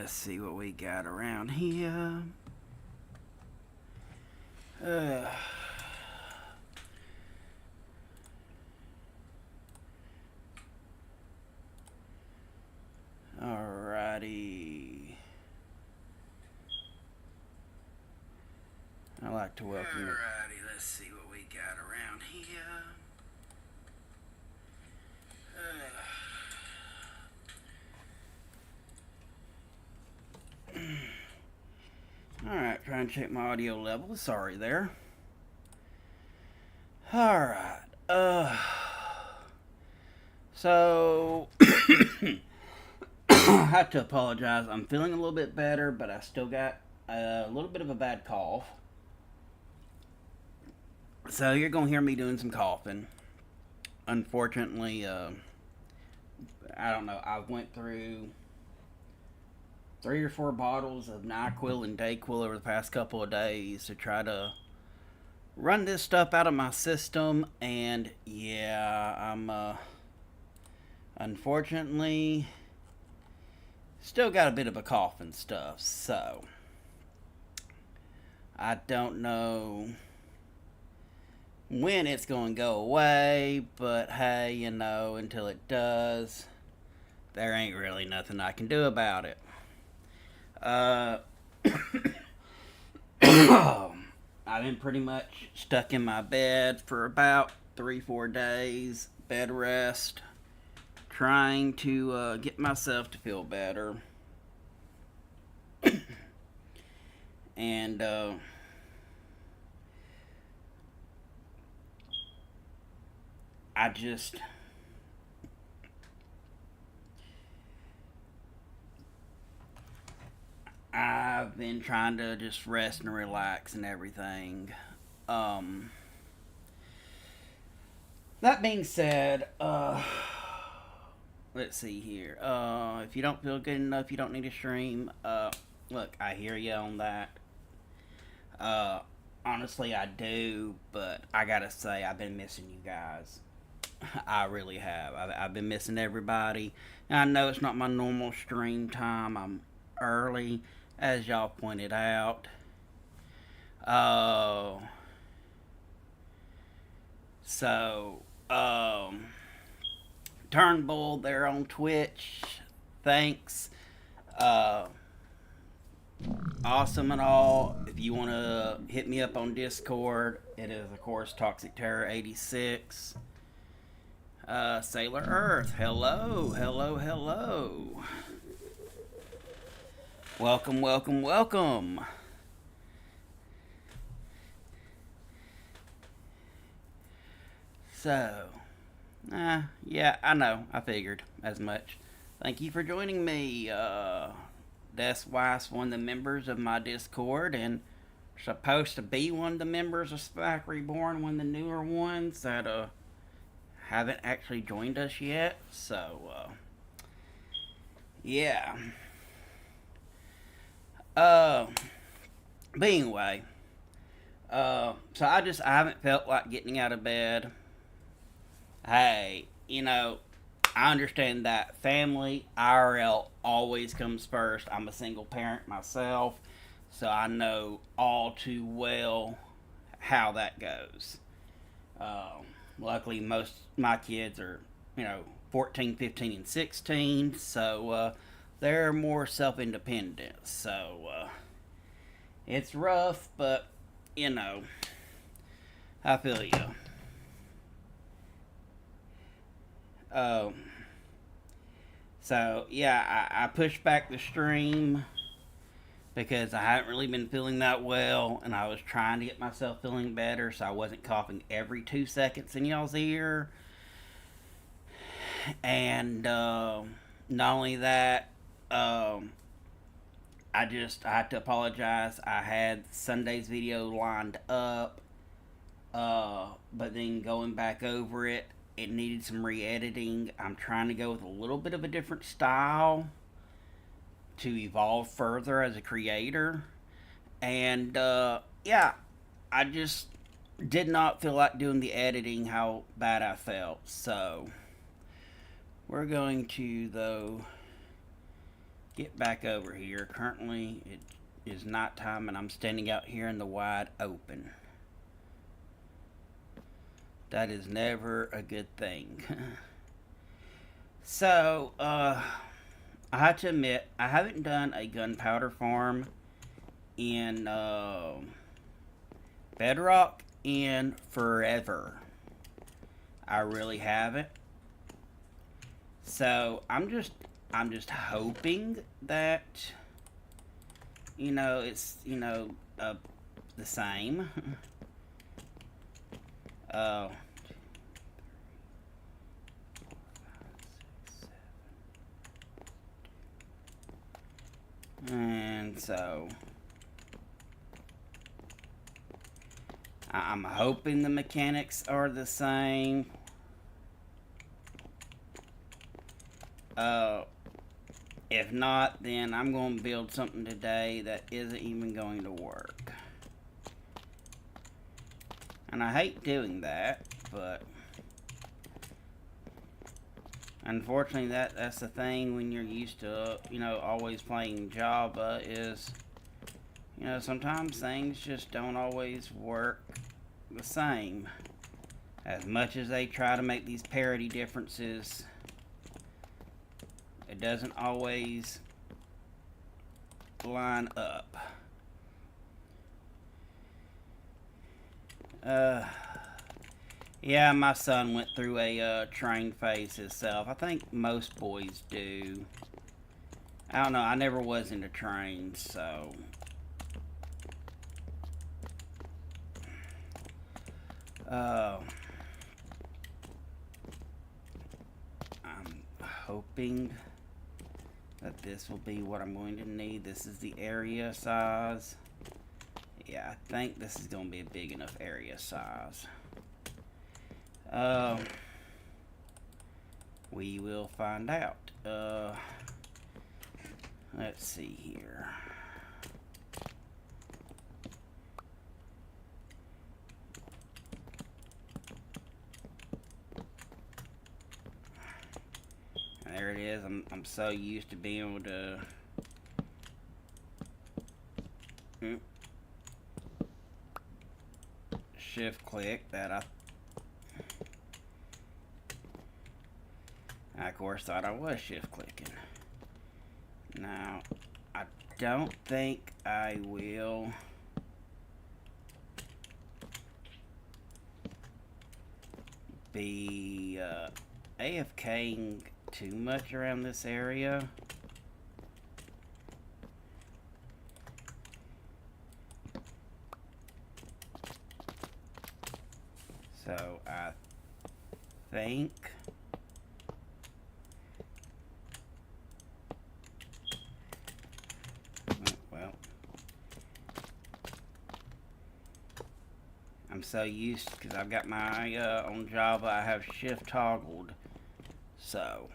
let's see what we got around here. Alrighty. I'd like to welcome you. Alrighty, let's see what we got around here. Alright, trying to check my audio level. Sorry there. Alright. So I have to apologize. I'm feeling a little bit better, but I still got a little bit of a bad cough. So you're going to hear me doing some coughing. Unfortunately, I don't know. I went through 3 or 4 bottles of NyQuil and DayQuil over the past couple of days to try to run this stuff out of my system. And yeah, I'm unfortunately still got a bit of a cough and stuff. So I don't know when it's going to go away, but hey, you know, until it does, there ain't really nothing I can do about it. I've been pretty much stuck in my bed for about 3-4 days, bed rest, trying to get myself to feel better. And I've been trying to just rest and relax and everything. That being said, let's see here. If you don't feel good enough, you don't need to stream. Look, I hear you on that. Honestly, I do, but I gotta say, I've been missing you guys. I really have. I've been missing everybody. And I know it's not my normal stream time. I'm early, as y'all pointed out. Turnbull there on Twitch. Thanks. Awesome and all. If you want to hit me up on Discord, it is, of course, Toxic Terror 86. Sailor Earth, hello. Welcome. So, yeah, I know. I figured as much. Thank you for joining me. That's Weiss, one of the members of my Discord, and supposed to be one of the members of Spike Reborn, one of the newer ones that, haven't actually joined us yet. So, yeah. But anyway, so I haven't felt like getting out of bed. Hey, you know, I understand that family, IRL, always comes first. I'm a single parent myself, so I know all too well how that goes. Luckily, most of my kids are, 14, 15, and 16, so they're more self-independent. So it's rough, but, I feel you. So, yeah, I pushed back the stream because I haven't really been feeling that well, and I was trying to get myself feeling better so I wasn't coughing every 2 seconds in y'all's ear. And not only that, I have to apologize. I had Sunday's video lined up, but then going back over it, it needed some re-editing. I'm trying to go with a little bit of a different style to evolve further as a creator. And, yeah, I just did not feel like doing the editing how bad I felt. So, we're going to, though, get back over here. Currently, it is nighttime and I'm standing out here in the wide open. That is never a good thing. So, I have to admit, I haven't done a gunpowder farm in Bedrock in forever. I really haven't. So I'm just hoping that it's the same. uh, and so I'm hoping the mechanics are the same. If not, then I'm going to build something today that isn't even going to work. And I hate doing that, but unfortunately that's the thing when you're used to, always playing Java is, sometimes things just don't always work the same. As much as they try to make these parity differences, it doesn't always line up. Yeah, my son went through a train phase himself. I think most boys do. I don't know, I never was into trains, so I'm hoping that this will be what I'm going to need. This is the area size. Yeah, I think this is going to be a big enough area size. We will find out. Let's see here. There it is. I'm so used to being able to shift click that I of course thought I was shift clicking. Now I don't think I will be AFKing too much around this area. So I think I'm so used because I've got my on Java I have shift toggled, so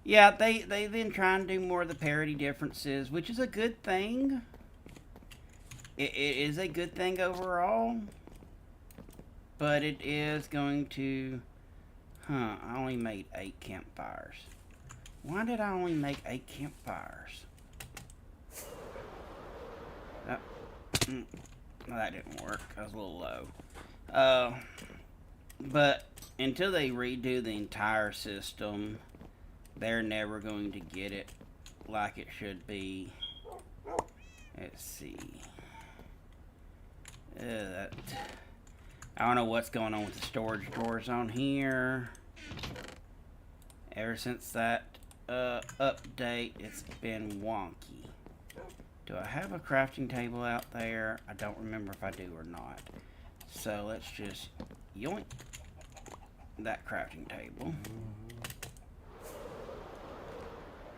yeah, they've been trying to do more of the parity differences, which is a good thing. It is a good thing overall, but it is going to I only made 8 campfires. Why did I only make 8 campfires? That didn't work. I was a little low. But until they redo the entire system, they're never going to get it like it should be. Let's see. I don't know what's going on with the storage drawers on here. Ever since that update, it's been wonky. Do I have a crafting table out there? I don't remember if I do or not. So let's just yoink that crafting table.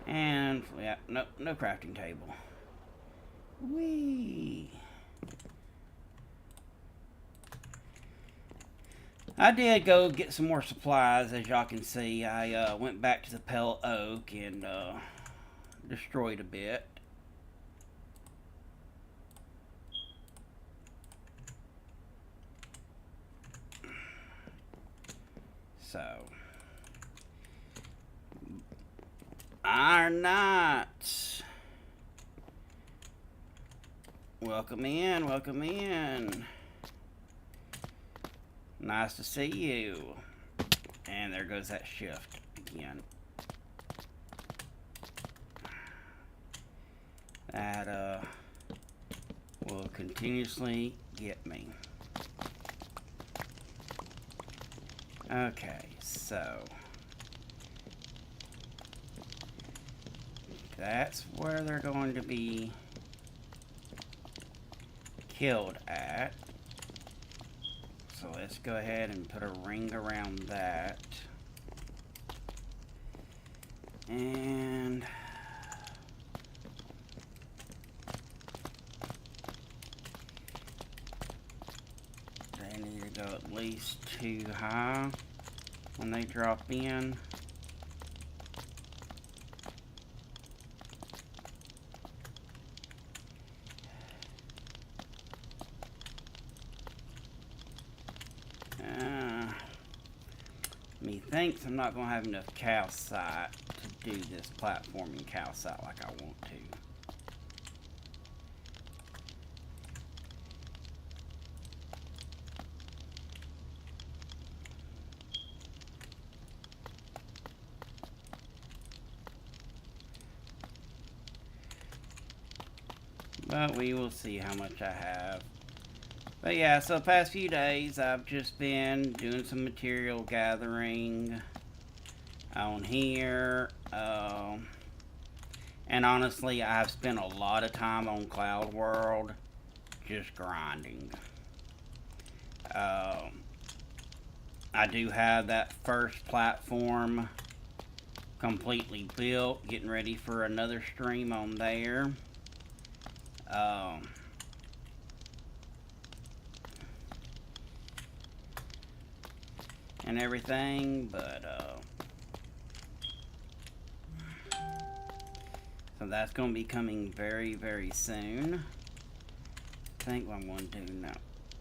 And yeah, no crafting table. Whee! I did go get some more supplies, as y'all can see. I went back to the Pale Oak and destroyed a bit. So, Iron Knights. Welcome in, welcome in. Nice to see you. And there goes that shift again. That will continuously get me. Okay, so that's where they're going to be killed at. So let's go ahead and put a ring around that. And they need to go at least too high when they drop in. Methinks I'm not going to have enough calcite to do this platforming calcite like I want to. But we will see how much I have. But yeah, so the past few days I've just been doing some material gathering on here. And honestly, I've spent a lot of time on Cloud World just grinding. I do have that first platform completely built, getting ready for another stream on there. And everything, but so that's going to be coming very, very soon. I think what I'm going to do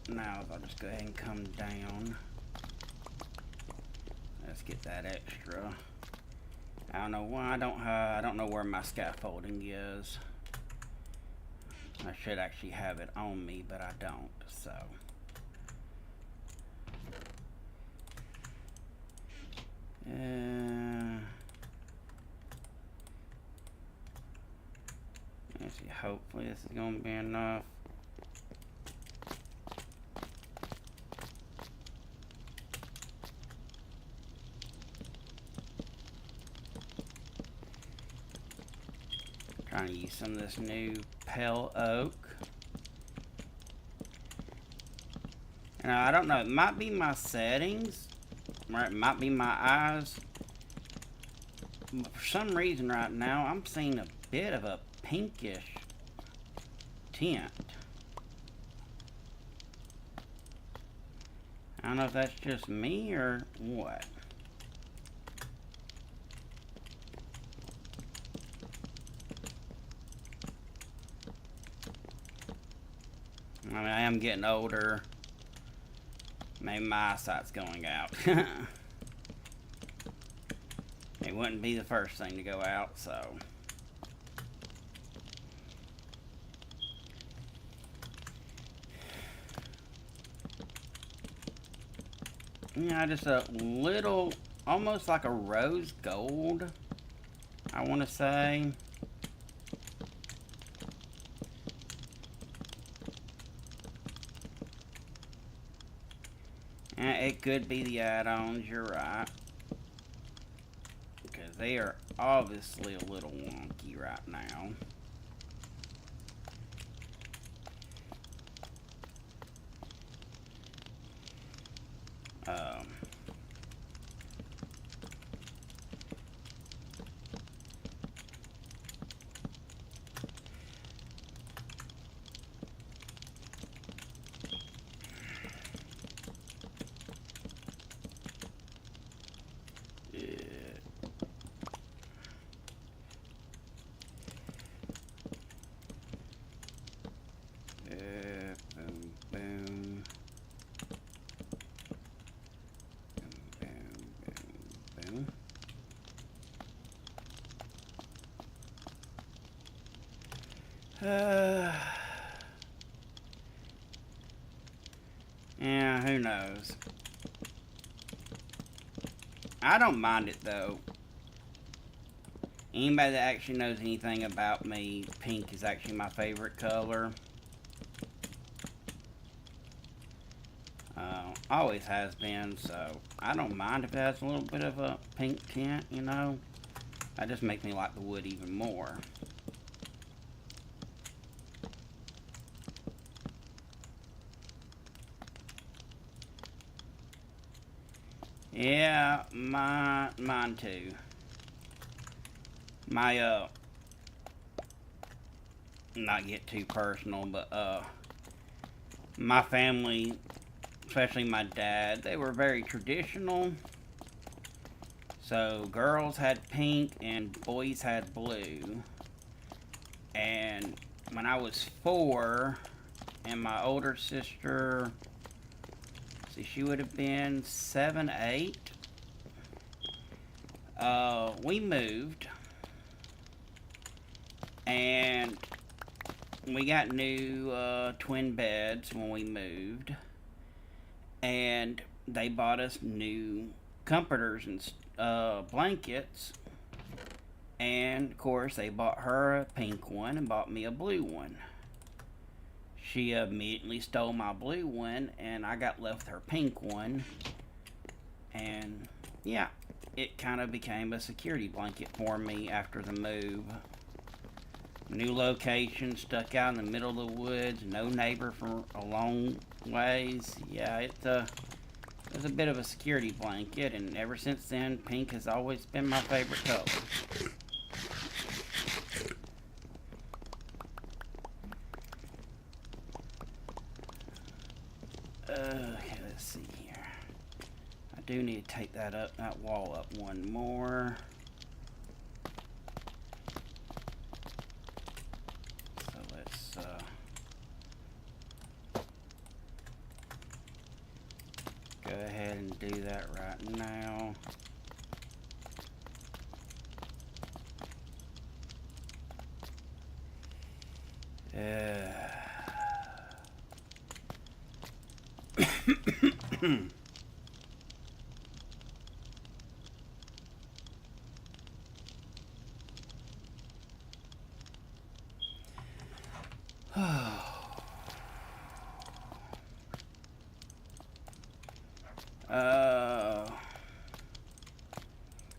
now is I'll just go ahead and come down. Let's get that extra. I don't know why I don't know where my scaffolding is. I should actually have it on me, but I don't, so. Let's see, hopefully this is going to be enough. Trying to use some of this new pale oak. And I don't know, it might be my settings, or it might be my eyes. But for some reason right now, I'm seeing a bit of a pinkish tint. I don't know if that's just me or what. I mean, I am getting older. Maybe my eyesight's going out. It wouldn't be the first thing to go out, so. Yeah, just a little, almost like a rose gold, I want to say. It could be the add-ons, you're right. Because they are obviously a little wonky right now. Boom, boom. Uh, yeah, who knows? I don't mind it though. Anybody that actually knows anything about me, pink is actually my favorite color. Always has been, so I don't mind if it has a little bit of a pink tint, you know. That just makes me like the wood even more. Yeah, mine too. My not get too personal, but my family, especially my dad, they were very traditional. So girls had pink and boys had blue. And when I was 4, and my older sister, see, she would have been 7, 8. We moved, and we got new twin beds when we moved, and they bought us new comforters and blankets. And of course, they bought her a pink one and bought me a blue one. She immediately stole my blue one, and I got left her pink one. And yeah, it kind of became a security blanket for me after the move. New location, stuck out in the middle of the woods, no neighbor for a long ways. Yeah, it was a bit of a security blanket, and ever since then, pink has always been my favorite color. Okay, let's see here. I do need to take that wall up one more. So let's go ahead and do that right now.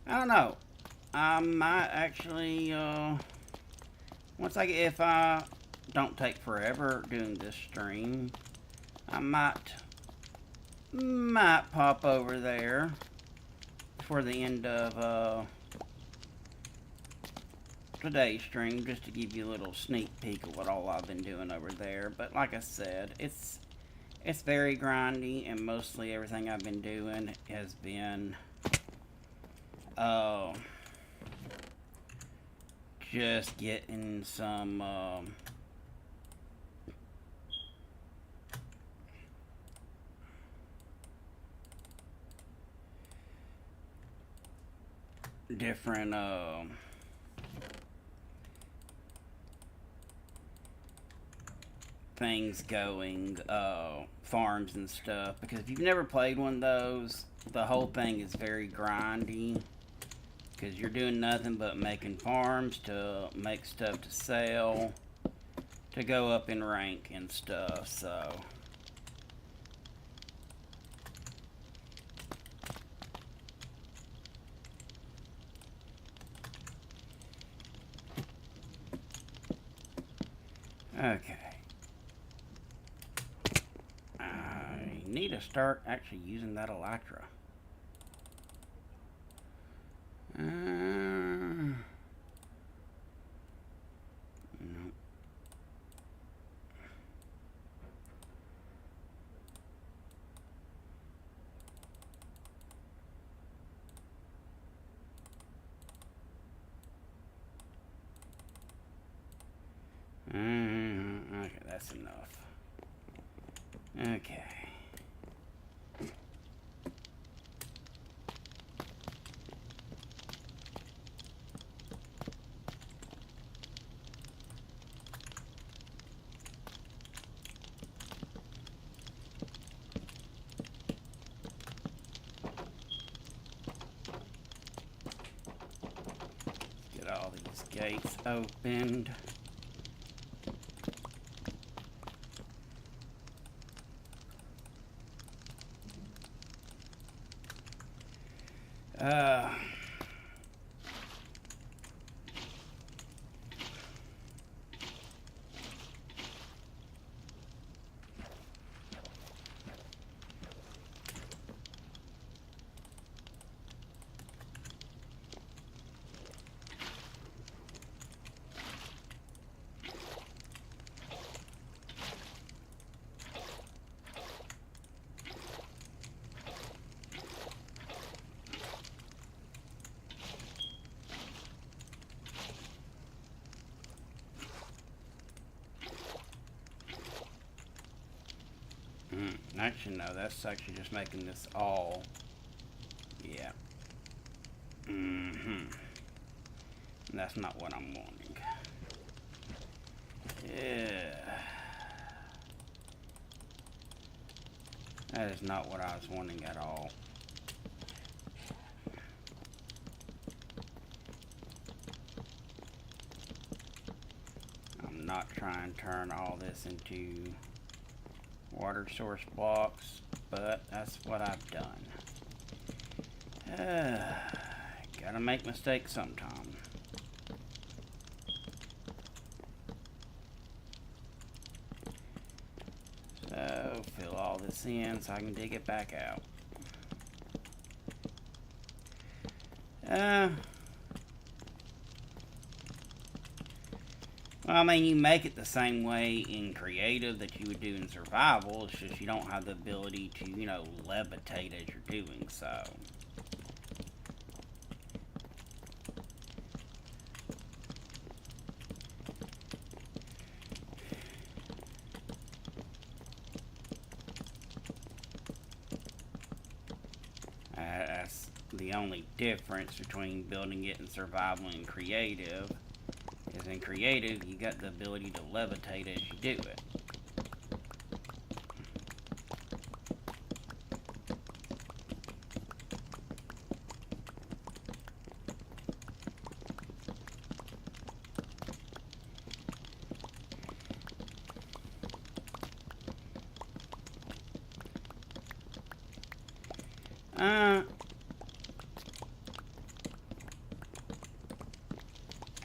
I don't know. I might actually, if I don't take forever doing this stream, I might pop over there for the end of today's stream, just to give you a little sneak peek of what all I've been doing over there. But like I said, it's very grindy, and mostly everything I've been doing has been just getting some different things going, farms and stuff, because if you've never played one of those, the whole thing is very grindy, because you're doing nothing but making farms to make stuff to sell, to go up in rank and stuff. So okay, I need to start actually using that elytra. No. Okay, that's enough. Okay. Gates opened. Actually, no, that's actually just making this all. Yeah. That's not what I'm wanting. Yeah. That is not what I was wanting at all. I'm not trying to turn all this into water source blocks, but that's what I've done. Gotta make mistakes sometime. So, fill all this in so I can dig it back out. Well, I mean, you make it the same way in creative that you would do in survival. It's just you don't have the ability to, you know, levitate as you're doing so. That's the only difference between building it in survival and creative. Is in creative, you got the ability to levitate as you do it.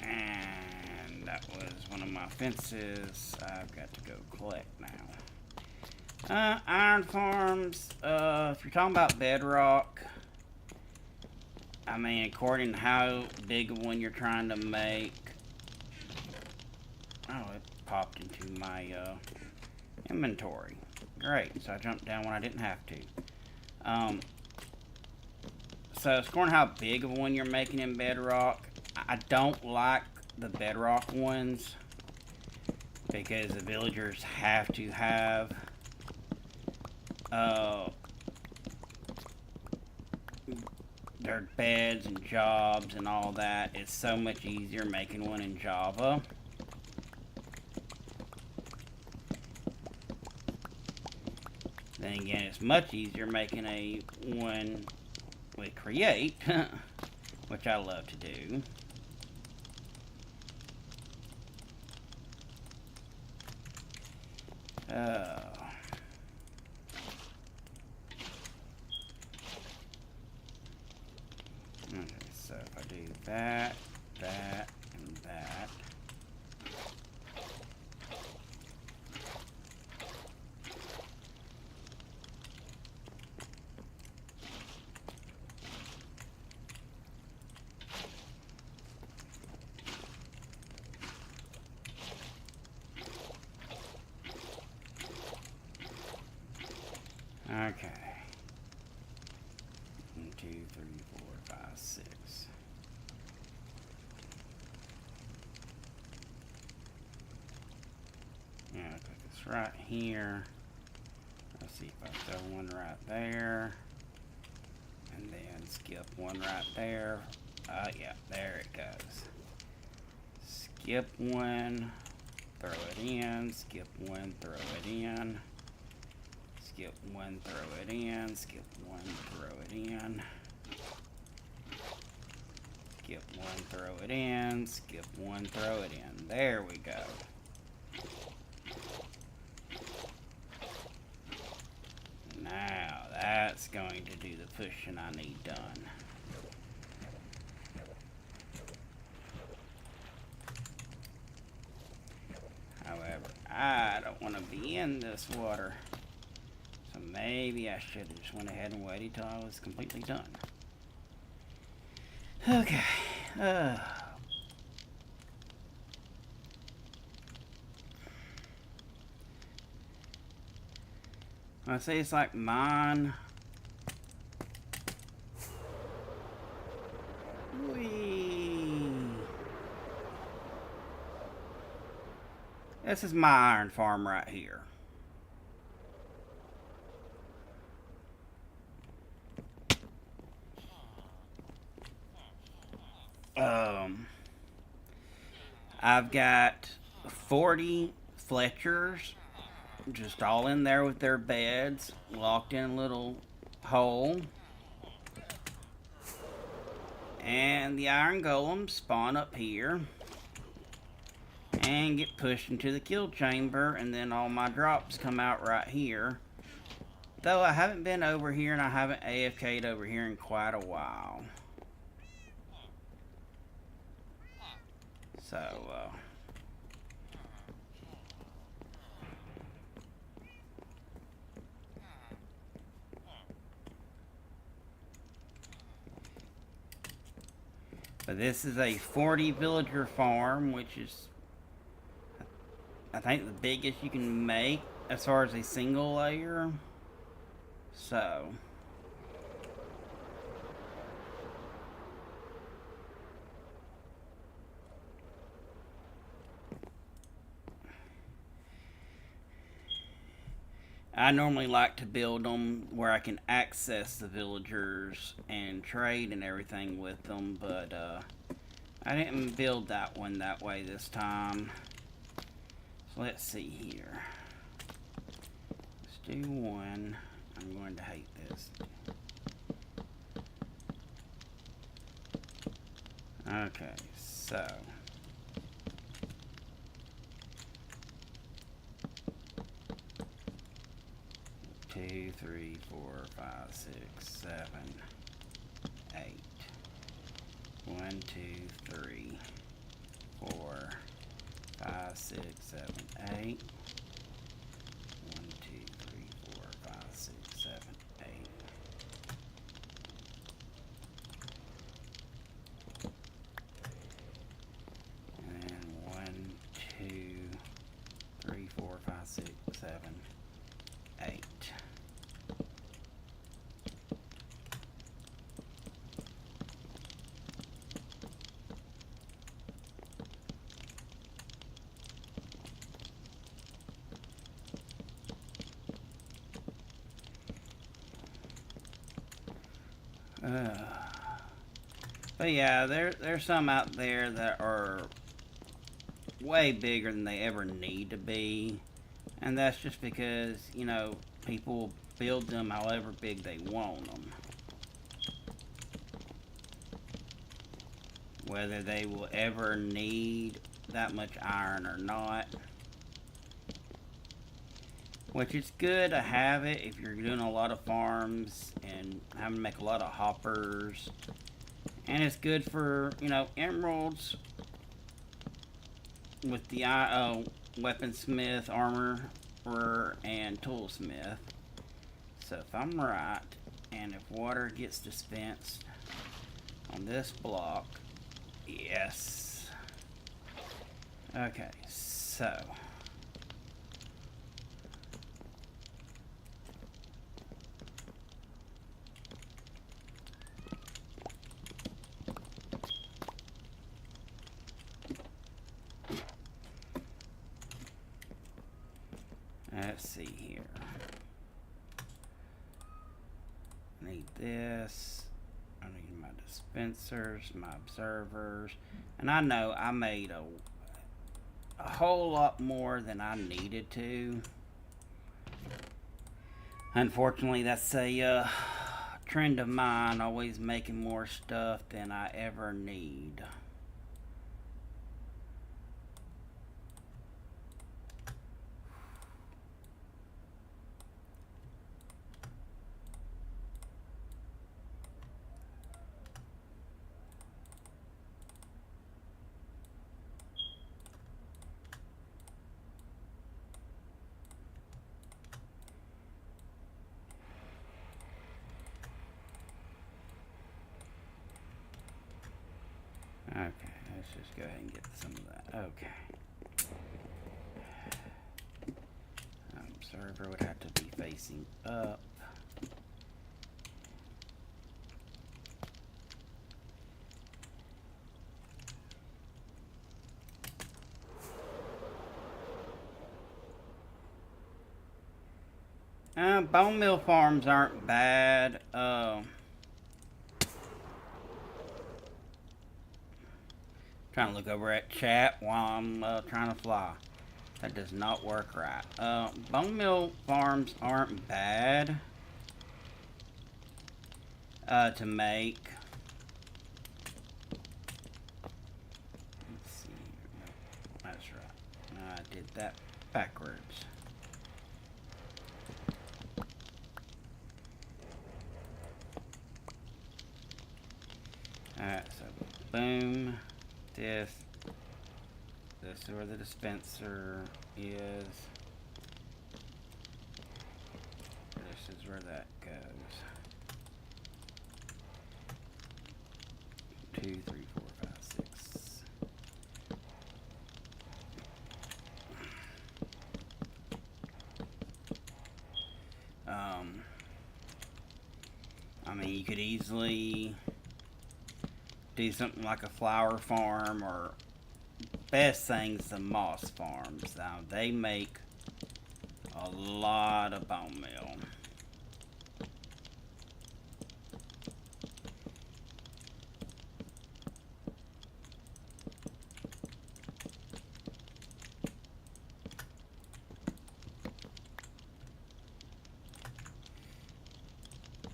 And that was one of my fences. I've got to go collect now. Iron farms, if you're talking about bedrock, I mean, according to how big of one you're trying to make. Oh, it popped into my inventory. Great, so I jumped down when I didn't have to. So according to how big of one you're making in bedrock, I don't like the bedrock ones because the villagers have to have their beds and jobs and all that. It's so much easier making one in Java. Then again, it's much easier making a one with Create, which I love to do. Okay, so if I do that, that, and that. Okay. 1, 2, 3, 4, 5, 6. Yeah, put this right here. Let's see if I throw one right there. And then skip one right there. Yeah, there it goes. Skip one, throw it in, skip one, throw it in. Skip one, throw it in, skip one, throw it in. skip one, throw it in, skip one, throw it in. There we go. Now that's going to do the pushing I need done. However, I don't want to be in this water. So maybe I should have just went ahead and waited till I was completely done. Okay. I say it's like mine. Whee. This is my iron farm right here. I've got 40 Fletchers just all in there with their beds, locked in a little hole. And the iron golems spawn up here and get pushed into the kill chamber, and then all my drops come out right here. Though I haven't been over here and I haven't AFK'd over here in quite a while. So, but this is a 40 villager farm, which is, I think, the biggest you can make as far as a single layer. So, I normally like to build them where I can access the villagers and trade and everything with them, but I didn't build that one that way this time. So let's see here. Let's do one. I'm going to hate this. Okay, so 2, 3, 4, 5, 6, 7, 8. 1, 2, 3, 4, 5, 6, 7, 8. 1, 2, 3, 4, 5, 6, 7, 8. And then 1, 2, 3, 4, 5, 6, 7, 8. But yeah, there's some out there that are way bigger than they ever need to be, and that's just because, you know, people build them however big they want them, whether they will ever need that much iron or not. Which is good to have it if you're doing a lot of farms and having to make a lot of hoppers. And it's good for, you know, emeralds with the weaponsmith, armorer, and toolsmith. So if I'm right, and if water gets dispensed on this block, yes. Okay, so let's see here. I need this. I need my dispensers, my observers. And I know I made a whole lot more than I needed to. Unfortunately, that's a trend of mine, always making more stuff than I ever need. Okay, let's just go ahead and get some of that. Okay. Server would have to be facing up. Bone meal farms aren't bad. Trying to look over at chat while I'm trying to fly. That does not work right. Bone meal farms aren't bad to make. Let's see. No, that's right. I did that backwards. Alright, so boom. This is where the dispenser is. This is where that goes. 2, 3, 4, 5, 6. I mean, you could easily do something like a flower farm, or best thing's the moss farms. Now they make a lot of bone meal.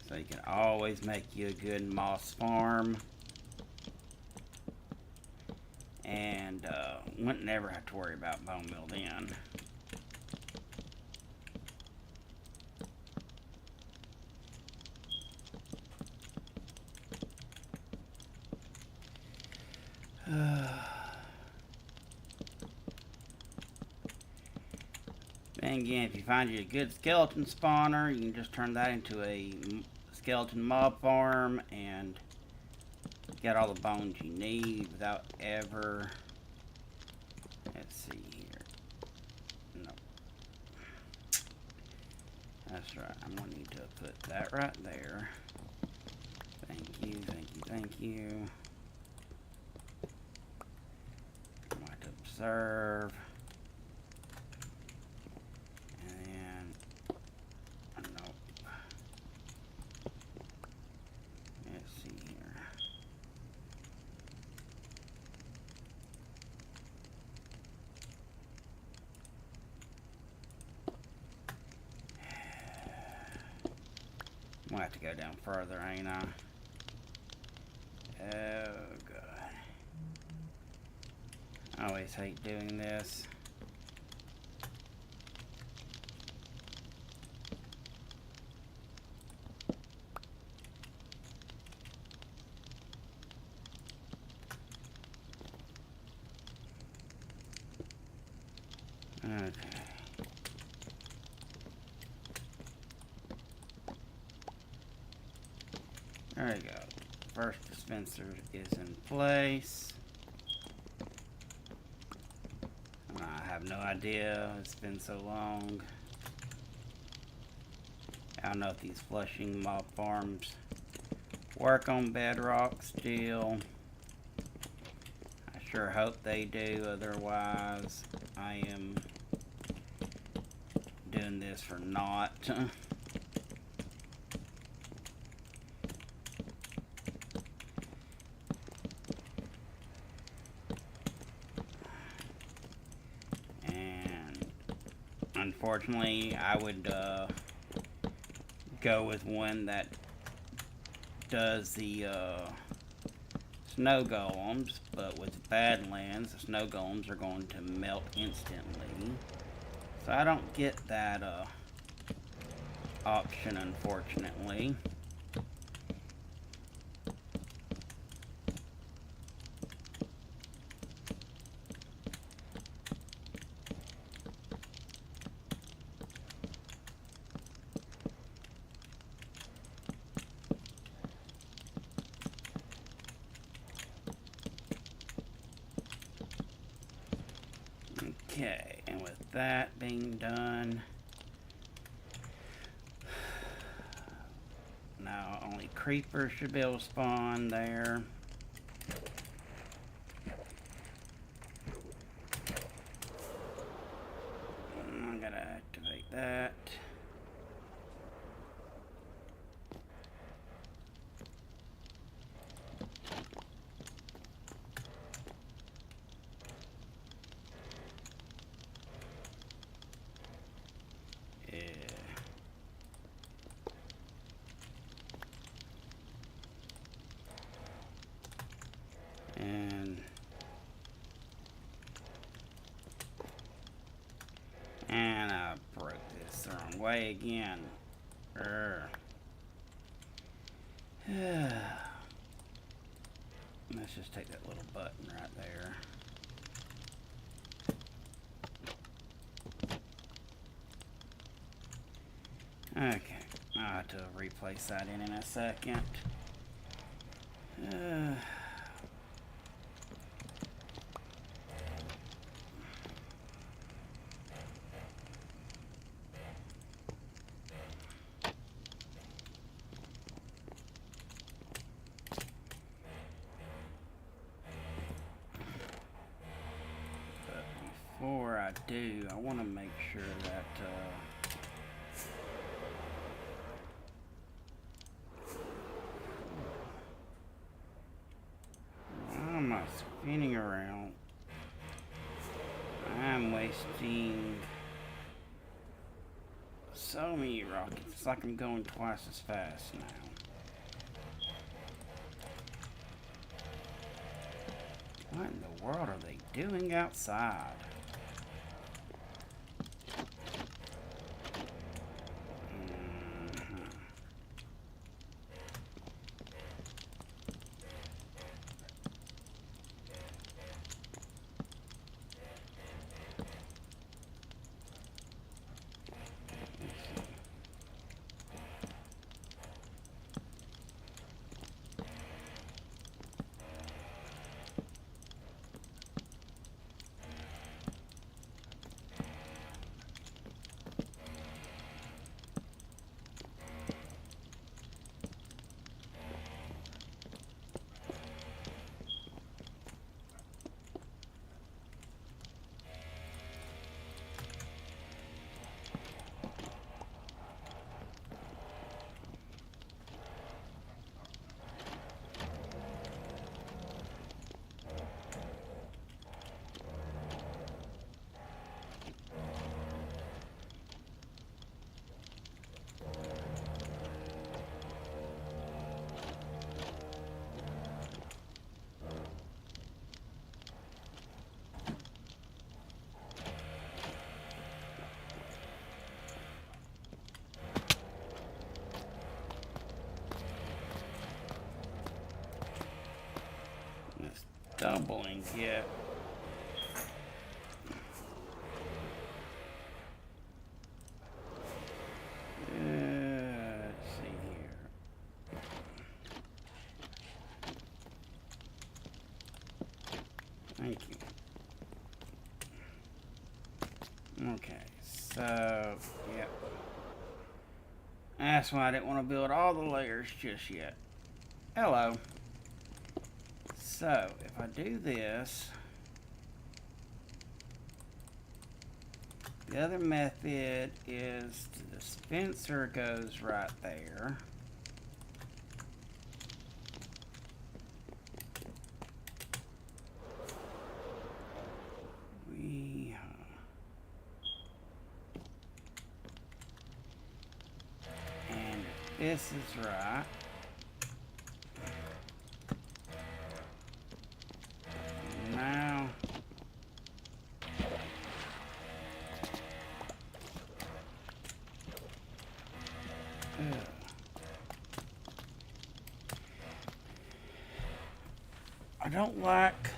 So you can always make you a good moss farm. And wouldn't never have to worry about bone meal then. Then again, if you find you a good skeleton spawner, you can just turn that into a skeleton mob farm and get all the bones you need without ever. Let's see here. No. That's right. I'm gonna need to put that right there. Thank you, thank you, thank you. I'm going to observe. And then, nope. Let's see here. I'm gonna have to go down further, ain't I? Oh, God. I always hate doing this. Okay. There we go. First dispenser is in place. I have no idea. It's been so long. I don't know if these flushing mob farms work on bedrock still. I sure hope they do. Otherwise, I am doing this for naught. Unfortunately, I would go with one that does the snow golems, but with Badlands, the snow golems are going to melt instantly. So I don't get that option, unfortunately. Okay, and with that being done, now only creepers should be able to spawn there. I'm gonna activate that. And I broke this the wrong way again. Let's just take that little button right there. Okay, I'll have to replace that in a second. Before I do, I want to make sure that why am I spinning around? I'm wasting so many rockets. It's like I'm going twice as fast now. What in the world are they doing outside? Doubling, yeah. Let's see here. Thank you. Okay, so, yeah. That's why I didn't want to build all the layers just yet. Hello. So, if I do this, the other method is the dispenser goes right there. And this is right. don't like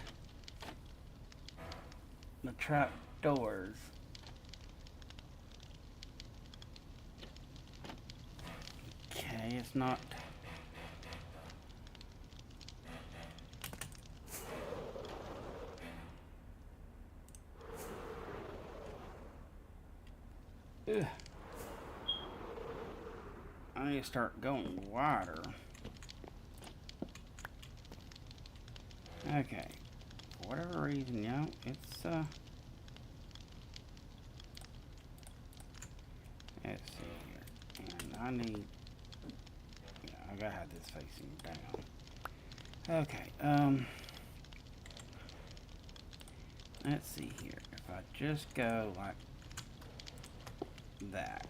the trap doors. Okay, it's not. Ugh. I need to start going wider. Okay. For whatever reason, it's let's see here. And I need, I gotta have this facing down. Okay, let's see here. If I just go like that.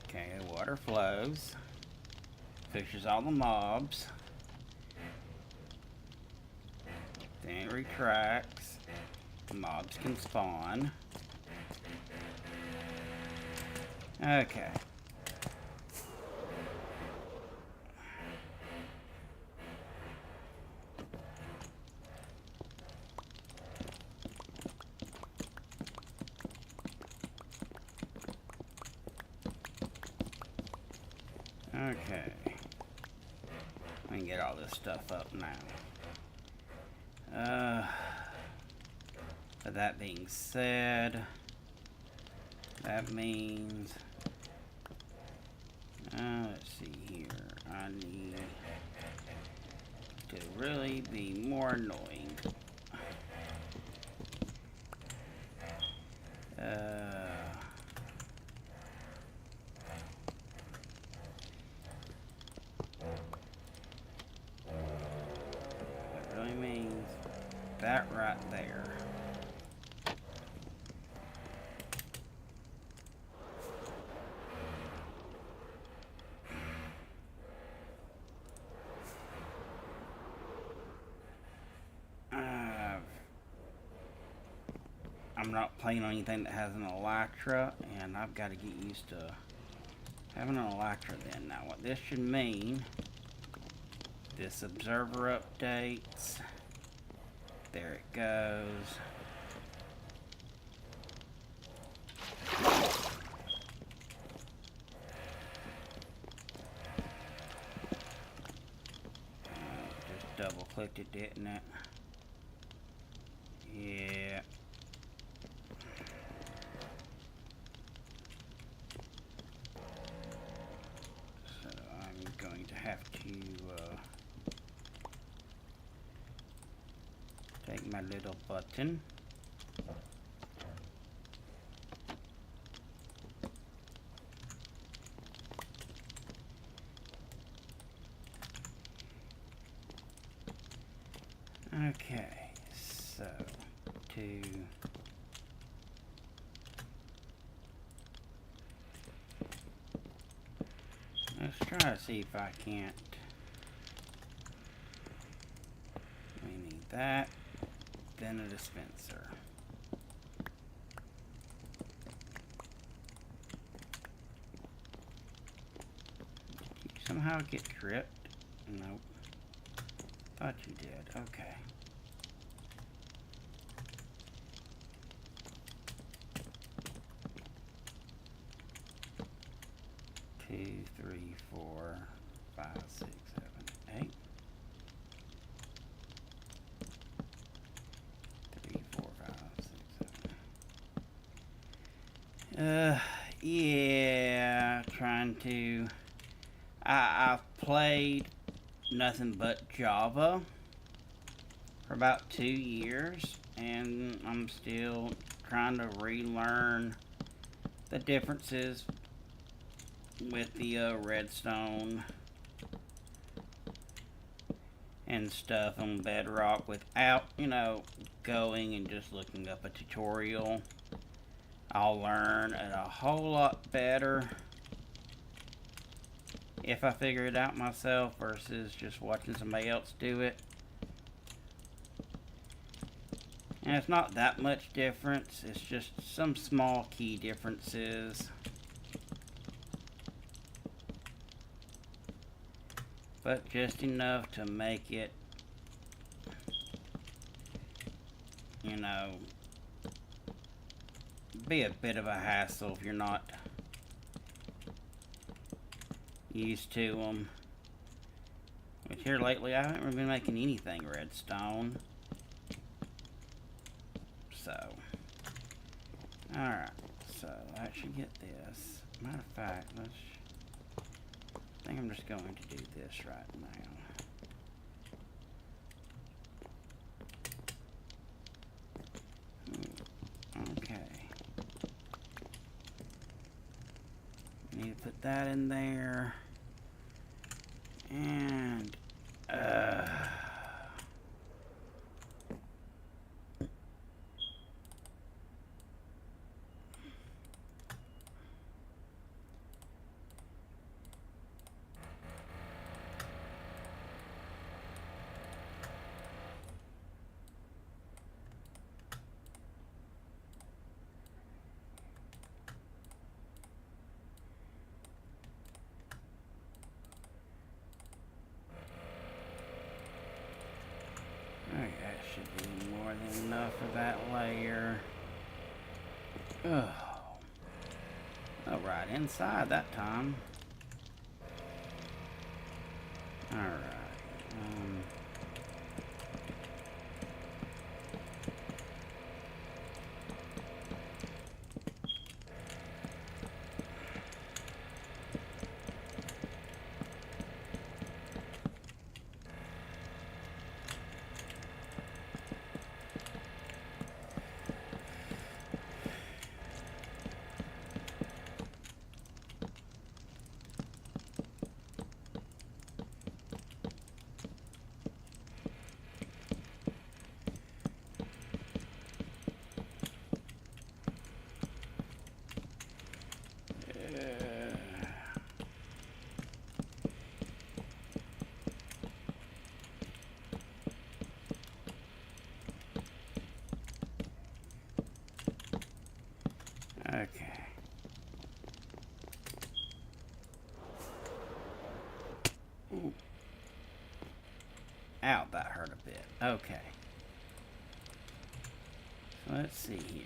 Okay, the water flows, fishes all the mobs, then it retracts, the mobs can spawn. Okay. Okay. I can get all this stuff up now. But that being said, that means, let's see here. I need to really be more annoying. That really means that right there. I'm not playing on anything that has an Elytra, and I've got to get used to having an Elytra then. Now, what this should mean, this observer updates. There it goes. Just double clicked it, didn't it? Yeah. So I'm going to have to take my little button. Okay, so let's try to see if I can't. We need that, then a dispenser. Did you somehow get tripped? Nope. Thought you did. Okay. Two, three, four, 5, 6, 7, 8. 3, 4, 5, 6, 7. Yeah, trying to. I've played nothing but Java for about 2 years, and I'm still trying to relearn the differences with the redstone and stuff on Bedrock without, going and just looking up a tutorial. I'll learn it a whole lot better if I figure it out myself versus just watching somebody else do it. And it's not that much difference, it's just some small key differences. But just enough to make it, you know, be a bit of a hassle if you're not used to them. Which here lately I haven't really been making anything redstone. So, alright, so that should get this. Matter of fact, I think I'm just going to do this right now. Okay. Need to put that in there. And, okay, that should be more than enough of that layer. Oh. Oh, right inside that time. Alright. Okay. Ooh. Ow, that hurt a bit. Okay. So let's see here.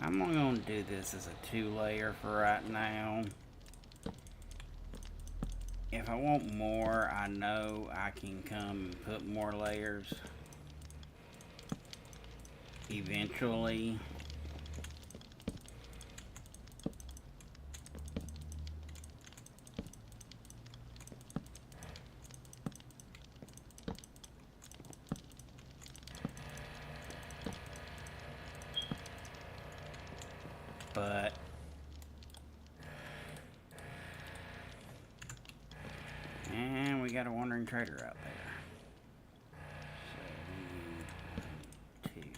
I'm only going to do this as a 2-layer for right now. If I want more, I know I can come and put more layers eventually. But and we got a wandering trader out there. So we need 2.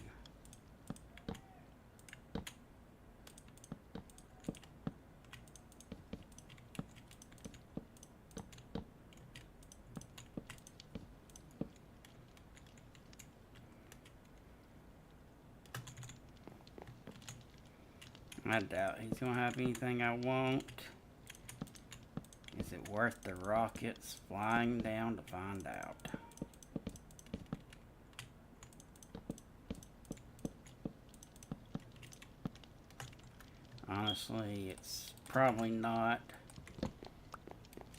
I doubt he's gonna have anything I want. Is it worth the rockets flying down to find out? Honestly, it's probably not.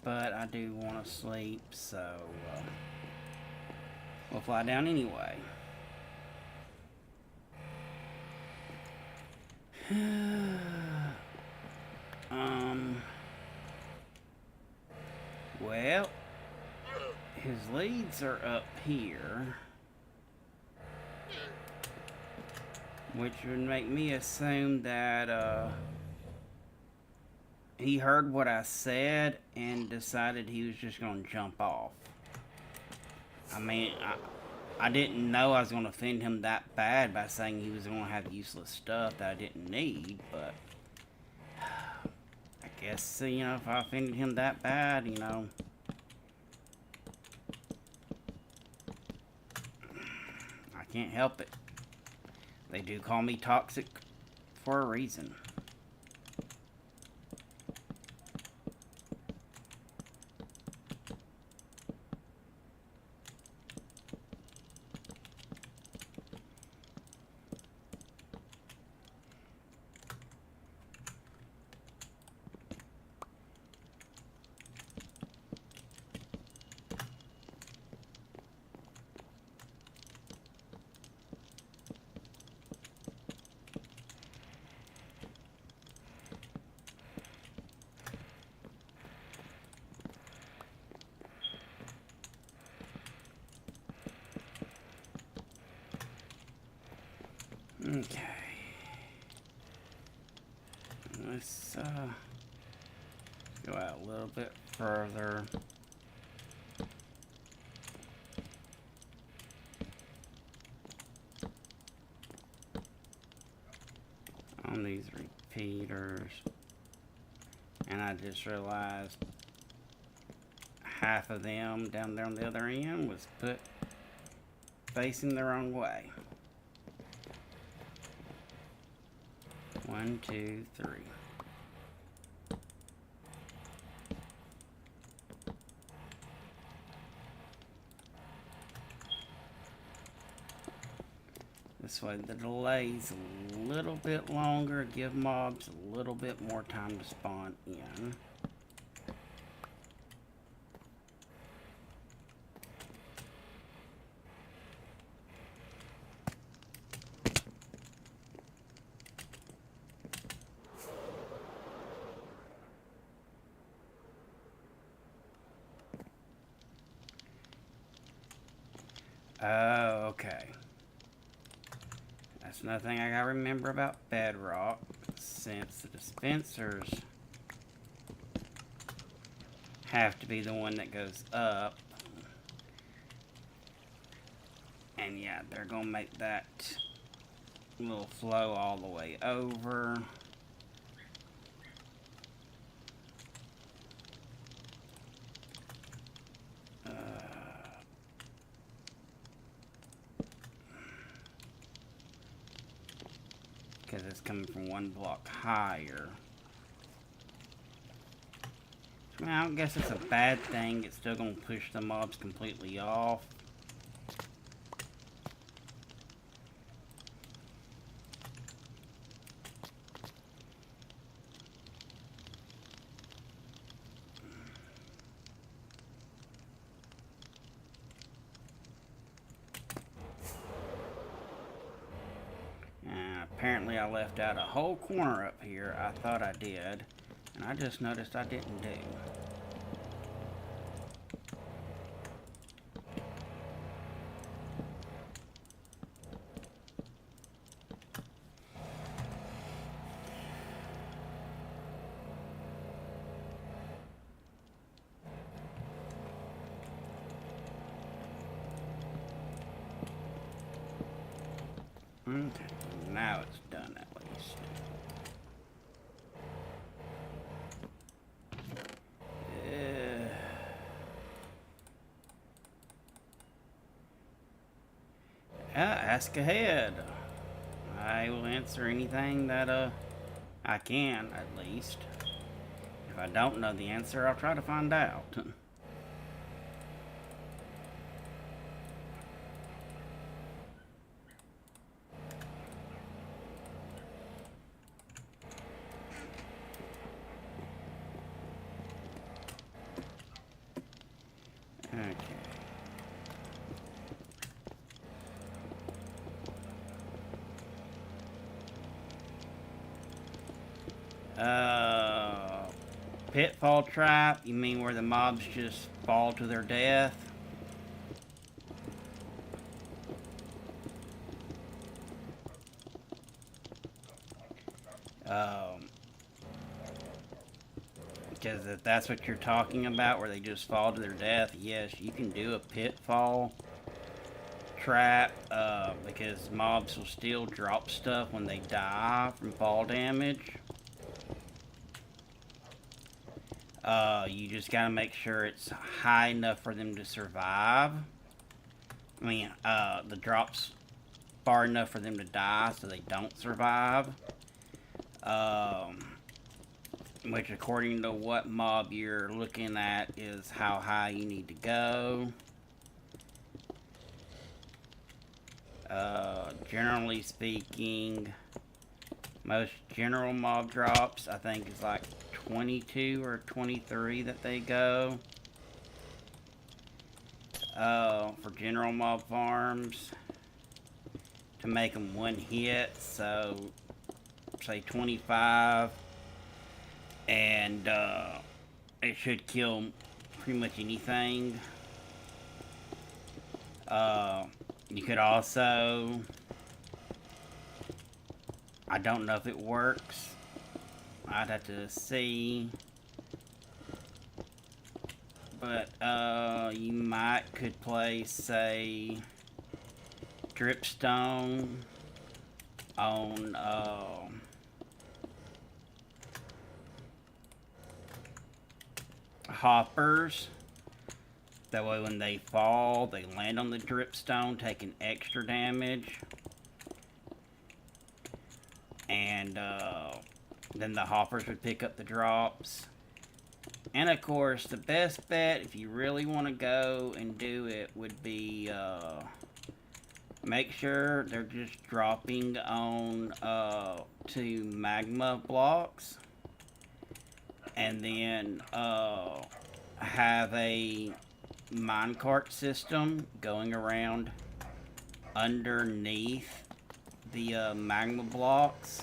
But I do want to sleep, so we'll fly down anyway. Well, his leads are up here, which would make me assume that he heard what I said and decided he was just going to jump off. I mean, I didn't know I was going to offend him that bad by saying he was going to have useless stuff that I didn't need, but I guess, you know, if I offended him that bad, you know, I can't help it. They do call me toxic for a reason. Okay. Let's go out a little bit further. On these repeaters. And I just realized half of them down there on the other end was put facing the wrong way. 1, 2, 3. This way the delay's a little bit longer, give mobs a little bit more time to spawn in. Okay. That's another thing I gotta remember about bedrock, since the dispensers have to be the one that goes up. And yeah, they're gonna make that little flow all the way over. Because it's coming from one block higher. I mean, I don't guess it's a bad thing. It's still going to push the mobs completely off. Apparently I left out a whole corner up here. I thought I did, and I just noticed I didn't do. Okay, now it's done at least. Ask ahead. I will answer anything that I can, at least. If I don't know the answer, I'll try to find out. Pitfall trap? You mean where the mobs just fall to their death? Because if that's what you're talking about, where they just fall to their death, yes, you can do a pitfall trap, because mobs will still drop stuff when they die from fall damage. You just gotta make sure it's high enough for them to survive. I mean, the drops far enough for them to die so they don't survive. Which, according to what mob you're looking at, is how high you need to go. Generally speaking, most general mob drops, I think, is like 22 or 23 that they go. For general mob farms, to make them one hit, so say 25, and it should kill pretty much anything. You could also, I don't know if it works, I'd have to see, but you could place, say, dripstone on hoppers. That way when they fall, they land on the dripstone, taking extra damage. And then the hoppers would pick up the drops. And of course, the best bet, if you really want to go and do it, would be make sure they're just dropping on to magma blocks. And then have a minecart system going around underneath the magma blocks,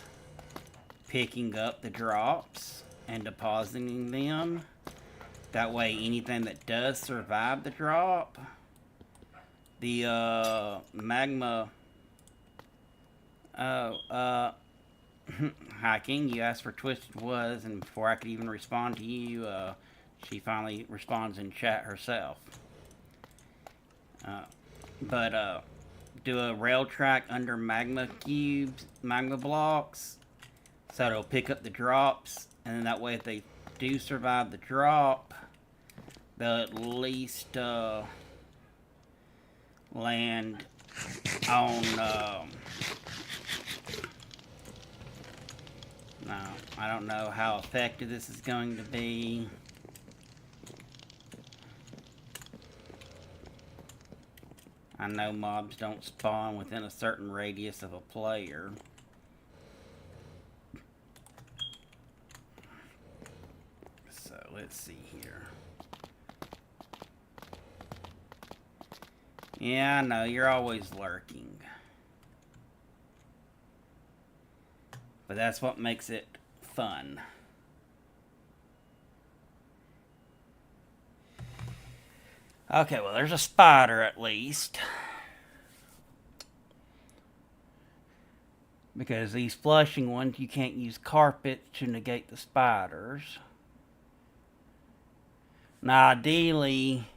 picking up the drops and depositing them. That way, anything that does survive the drop, the magma... Hi King, you asked for Twisted Was, and before I could even respond to you, she finally responds in chat herself. Do a rail track under magma cubes, magma blocks, so it'll pick up the drops, and then that way if they do survive the drop, they'll at least land on... no, I don't know how effective this is going to be. I know mobs don't spawn within a certain radius of a player. So, let's see here. Yeah, I know, you're always lurking. But that's what makes it fun. Okay, well, there's a spider at least. Because these flushing ones, you can't use carpet to negate the spiders. Now, ideally,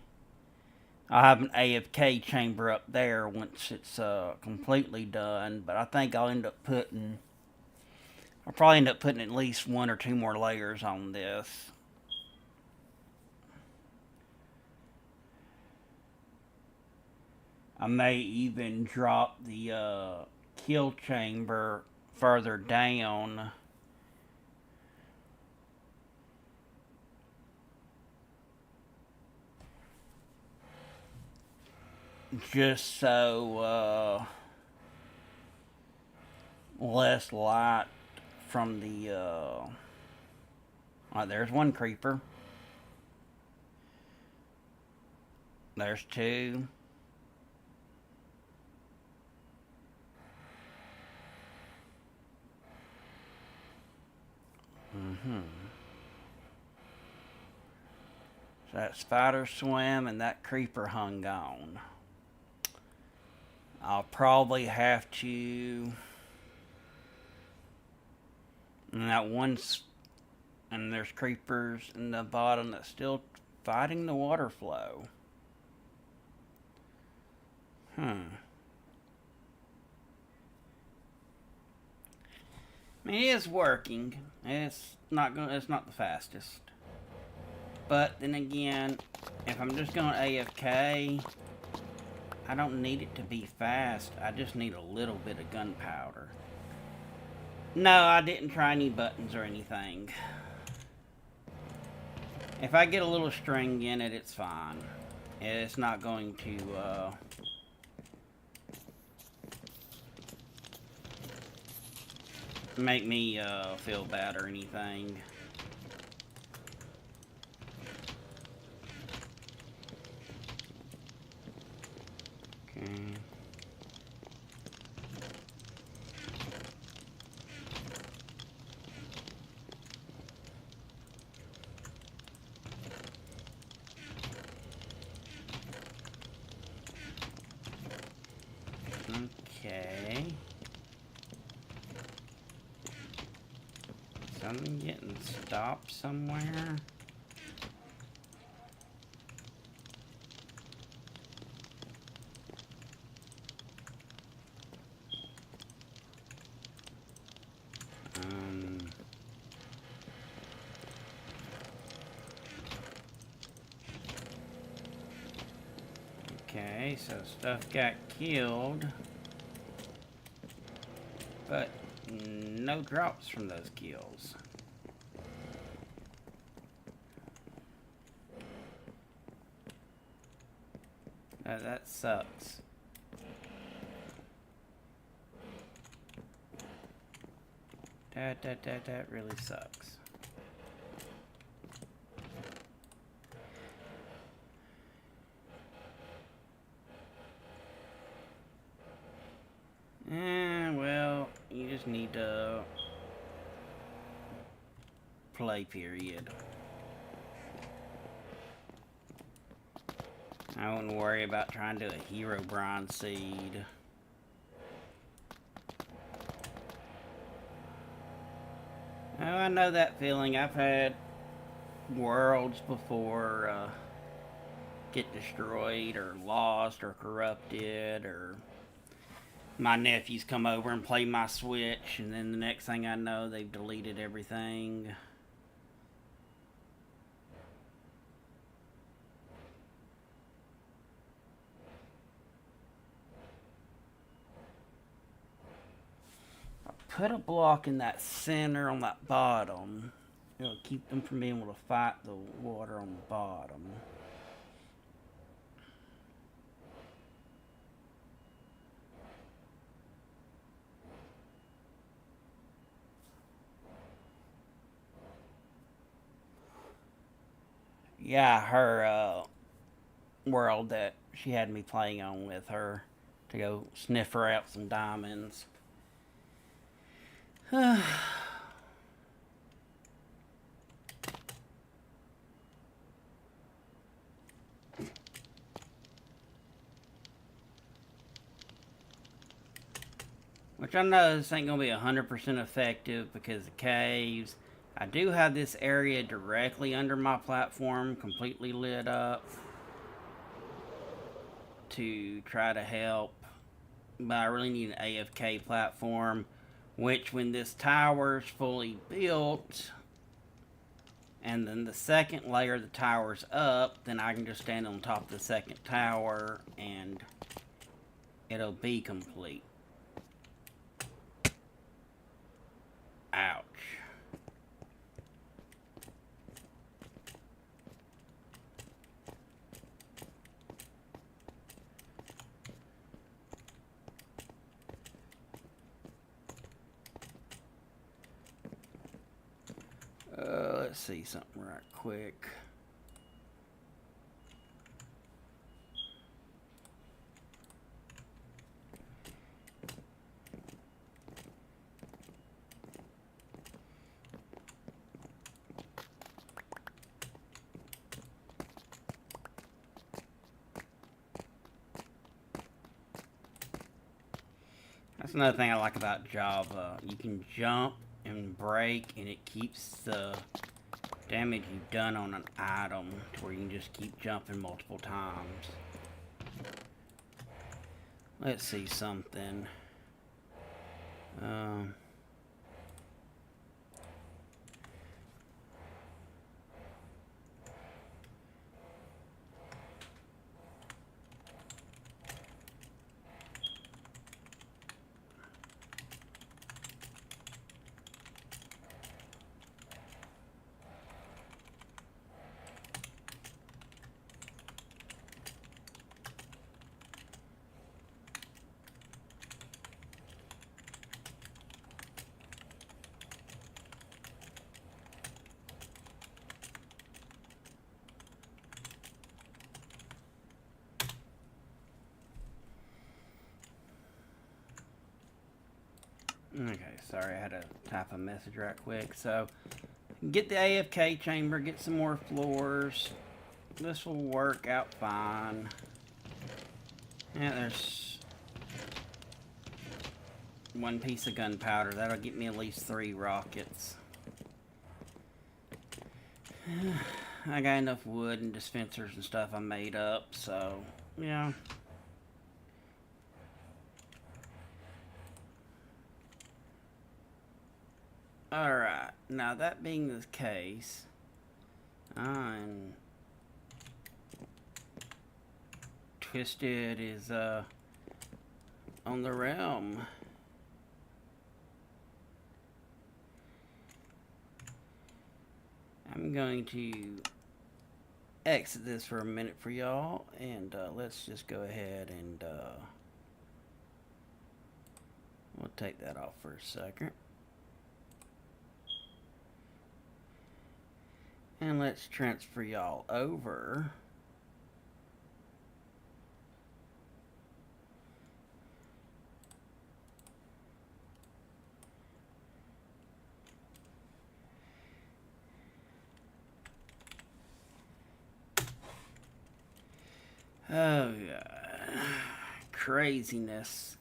I'll have an AFK chamber up there once it's completely done. But I think I'll probably end up putting at least 1 or 2 more layers on this. I may even drop the kill chamber further down. Just so less light from the there's one creeper. There's 2. So that spider swam and that creeper hung on. I'll probably have to... And that one's... And there's creepers in the bottom that's still fighting the water flow. I mean, it is working. It's not the fastest. But then again, if I'm just going AFK, I don't need it to be fast. I just need a little bit of gunpowder. No, I didn't try any buttons or anything. If I get a little string in it, it's fine. It's not going to, make me, feel bad or anything. Okay. Okay. Something getting stopped somewhere. Okay, so stuff got killed, but no drops from those kills. That sucks. That really sucks. Well, you just need to play, period. I wouldn't worry about trying to do a REBORN seed. Oh, I know that feeling. I've had worlds before get destroyed or lost or corrupted, or my nephews come over and play my Switch, and then the next thing I know, they've deleted everything. Put a block in that center on that bottom. It'll keep them from being able to fight the water on the bottom. Yeah, her world that she had me playing on with her to go sniff her out some diamonds. Which I know this ain't going to be 100% effective because the caves. I do have this area directly under my platform completely lit up to try to help. But I really need an AFK platform, which when this tower's fully built, and then the second layer of the tower's up, then I can just stand on top of the second tower and it'll be complete. Ouch. Let's see something right quick. That's another thing I like about Java. You can jump and break, and it keeps the damage you've done on an item to where you can just keep jumping multiple times. Let's see something. Okay, sorry, I had to type a message right quick. So, get the AFK chamber, get some more floors. This will work out fine. Yeah, there's one piece of gunpowder. That'll get me at least 3 rockets. I got enough wood and dispensers and stuff I made up, so, yeah. Alright, now that being the case, I'm... Twisted is, on the realm. I'm going to exit this for a minute for y'all, and let's just go ahead and we'll take that off for a second. And let's transfer y'all over. Oh, God. Craziness.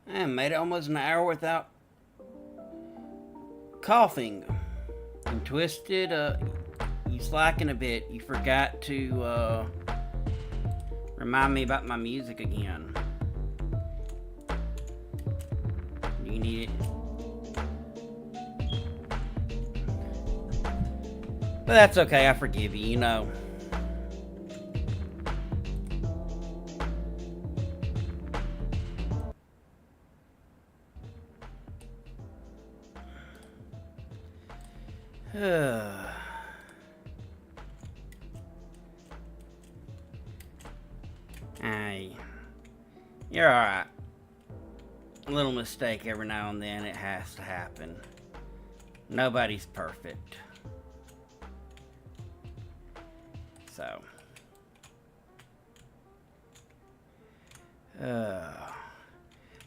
I made it almost an hour without coughing. And Twisted, you slacking a bit. You forgot to remind me about my music again. Do you need it? But that's okay, I forgive you, you know. Hey, you're alright. A little mistake every now and then, it has to happen. Nobody's perfect.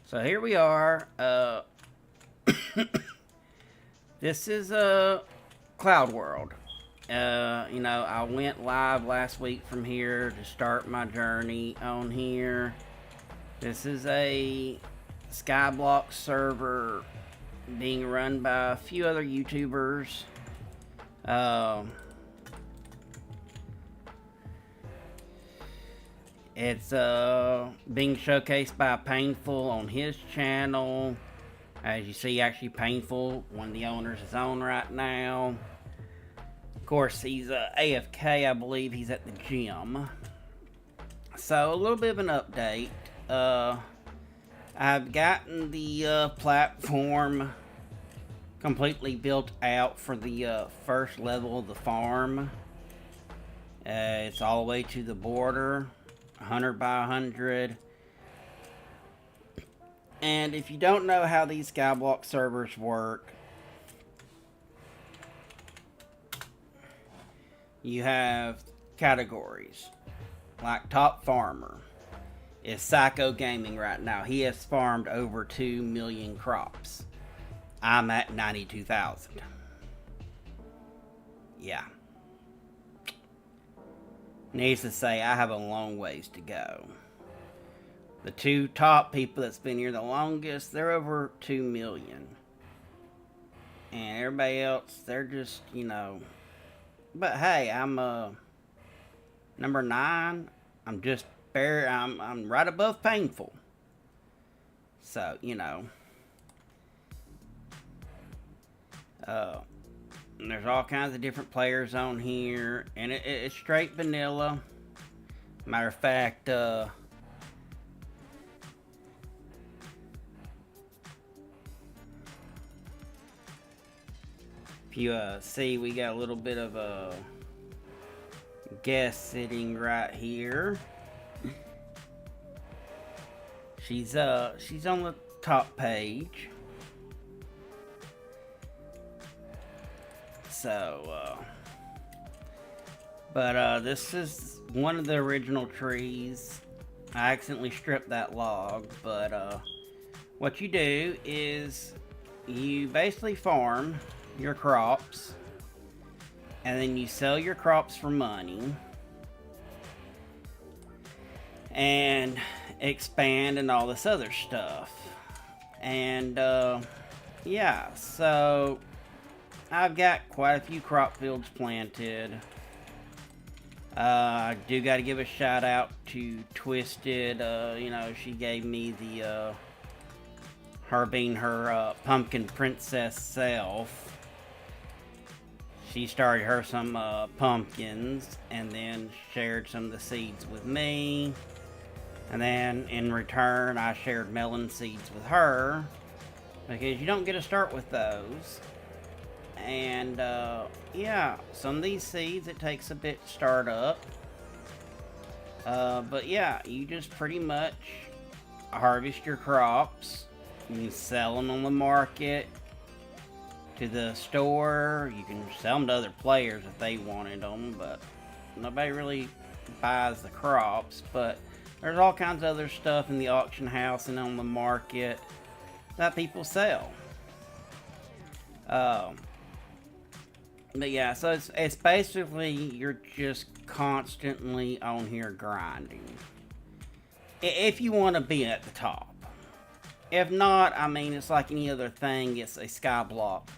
So here we are. This is Cloud World. You know, I went live last week from here to start my journey on here. This is a Skyblock server being run by a few other YouTubers. It's being showcased by Painful on his channel. As you see, actually Painful, one of the owners, is on right now. Of course, he's AFK, I believe he's at the gym. So, a little bit of an update. I've gotten the platform completely built out for the first level of the farm. It's all the way to the border. 100 by 100. And if you don't know how these Skyblock servers work, you have categories. Like Top Farmer is Psycho Gaming right now. He has farmed over 2 million crops. I'm at 92,000. Yeah. Needs to say, I have a long ways to go. The 2 top people that's been here the longest, they're over 2 million. And everybody else, they're just, you know. But hey, I'm number 9. I'm just I'm right above Painful. So, you know. There's all kinds of different players on here, and it's straight vanilla. Matter of fact, if you see, we got a little bit of a guest sitting right here. She's on the top page. So, but this is one of the original trees. I accidentally stripped that log, but what you do is you basically farm your crops, and then you sell your crops for money, and expand and all this other stuff. And yeah, so I've got quite a few crop fields planted. I do got to give a shout out to Twisted. You know, she gave me the her being her pumpkin princess self. She started her some pumpkins and then shared some of the seeds with me. And then in return, I shared melon seeds with her, because you don't get to start with those. And yeah, some of these seeds, it takes a bit to start up. But yeah, you just pretty much harvest your crops. You can sell them on the market, to the store. You can sell them to other players if they wanted them, but nobody really buys the crops. But there's all kinds of other stuff in the auction house and on the market that people sell. But yeah, so it's basically you're just constantly on here grinding. If you want to be at the top. If not, I mean, it's like any other thing. It's a sky block.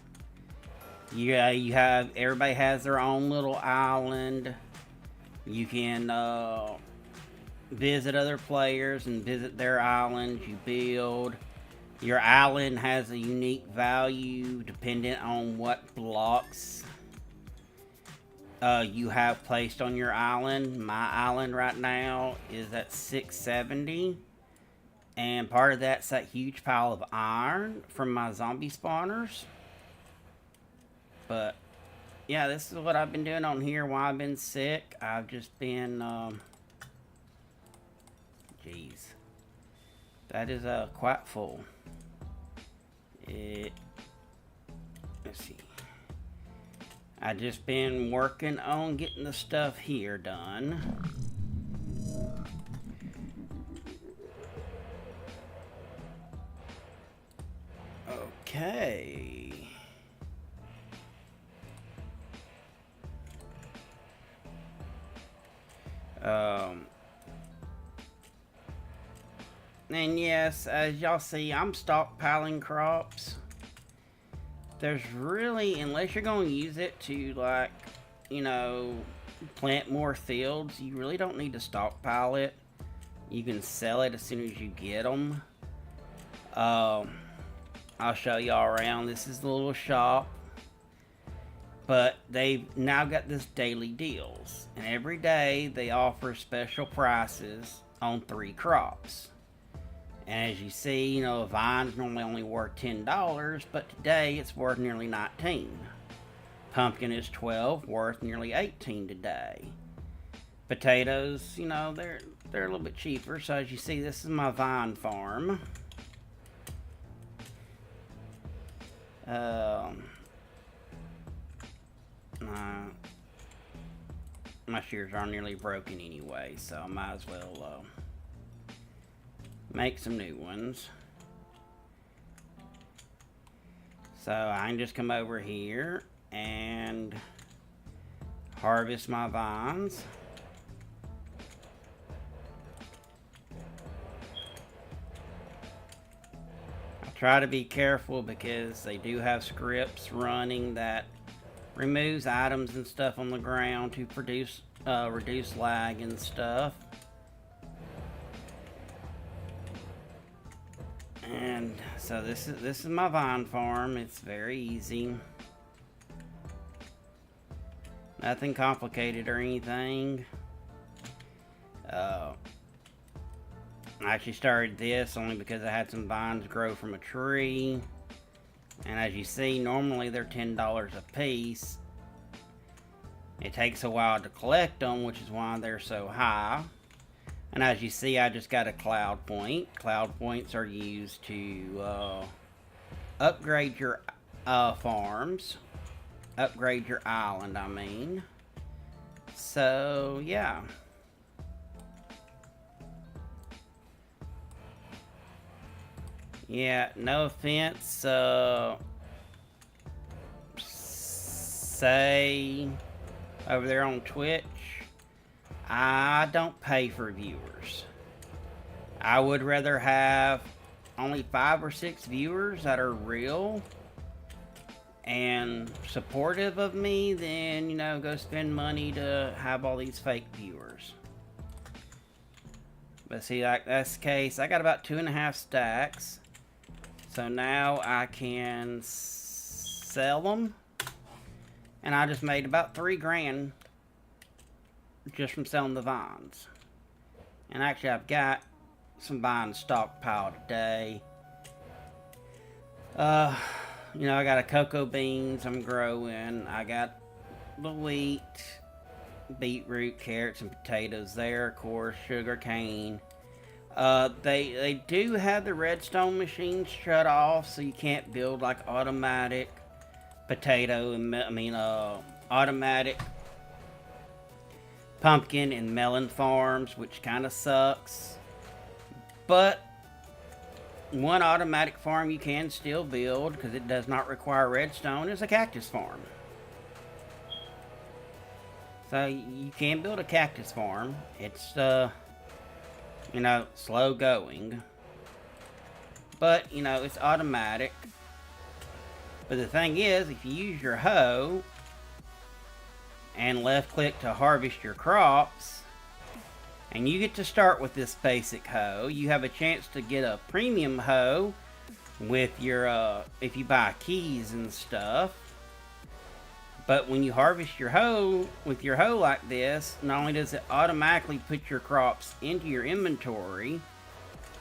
Yeah, you have, everybody has their own little island. You can visit other players and visit their islands. You build. Your island has a unique value dependent on what blocks you have placed on your island. My island right now is at 670. And part of that's that huge pile of iron from my zombie spawners. But yeah, this is what I've been doing on here while I've been sick. I've just been, jeez. That is quite full. Let's see. I've just been working on getting the stuff here done. Okay. And yes, as y'all see, I'm stockpiling crops. There's really, unless you're going to use it to, like, you know, plant more fields, you really don't need to stockpile it. You can sell it as soon as you get them. I'll show y'all around. This is the little shop. But they've now got this daily deals. And every day they offer special prices on 3 crops. And as you see, you know, a vine's normally only worth $10, but today it's worth nearly $19. Pumpkin is $12, worth nearly $18 today. Potatoes, you know, they're a little bit cheaper. So as you see, this is my vine farm. My shears are nearly broken anyway, so I might as well make some new ones. So I can just come over here and harvest my vines. I try to be careful because they do have scripts running that removes items and stuff on the ground to reduce lag and stuff. And so this is my vine farm. It's very easy. Nothing complicated or anything. I actually started this only because I had some vines grow from a tree. And as you see, normally they're $10 a piece. It takes a while to collect them, which is why they're so high. And as you see, I just got a cloud point. Cloud points are used to upgrade your farms. Upgrade your island, I mean. So, yeah. Yeah, no offense, say over there on Twitch, I don't pay for viewers. I would rather have only 5 or 6 viewers that are real and supportive of me than, go spend money to have all these fake viewers. But see, like that's the case. I got about 2.5 stacks. So now I can sell them. And I just made about 3 grand just from selling the vines. And actually I've got some vines stockpiled today. I got a cocoa beans I'm growing. I got the wheat, beetroot, carrots, and potatoes there, of course, sugar cane. They do have the redstone machines shut off, so you can't build like automatic potato and automatic pumpkin and melon farms, which kind of sucks. But one automatic farm you can still build because it does not require redstone is a cactus farm. So you can build a cactus farm. It's slow going, but it's automatic. But the thing is, if you use your hoe and left click to harvest your crops, and you get to start with this basic hoe, you have a chance to get a premium hoe with your if you buy keys and stuff. But when you harvest your hoe with your hoe like this, not only does it automatically put your crops into your inventory,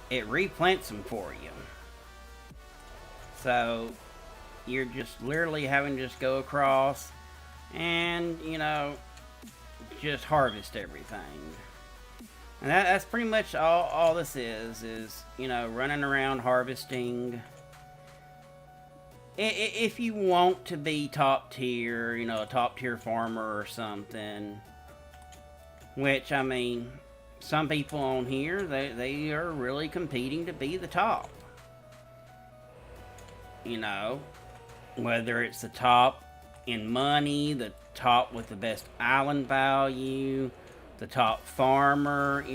it replants them for you. So you're just literally having to just go across and, just harvest everything. And that's pretty much all this is, running around harvesting. If you want to be top tier, a top tier farmer or something, which, some people on here, they are really competing to be the top. Whether it's the top in money, the top with the best island value, the top farmer,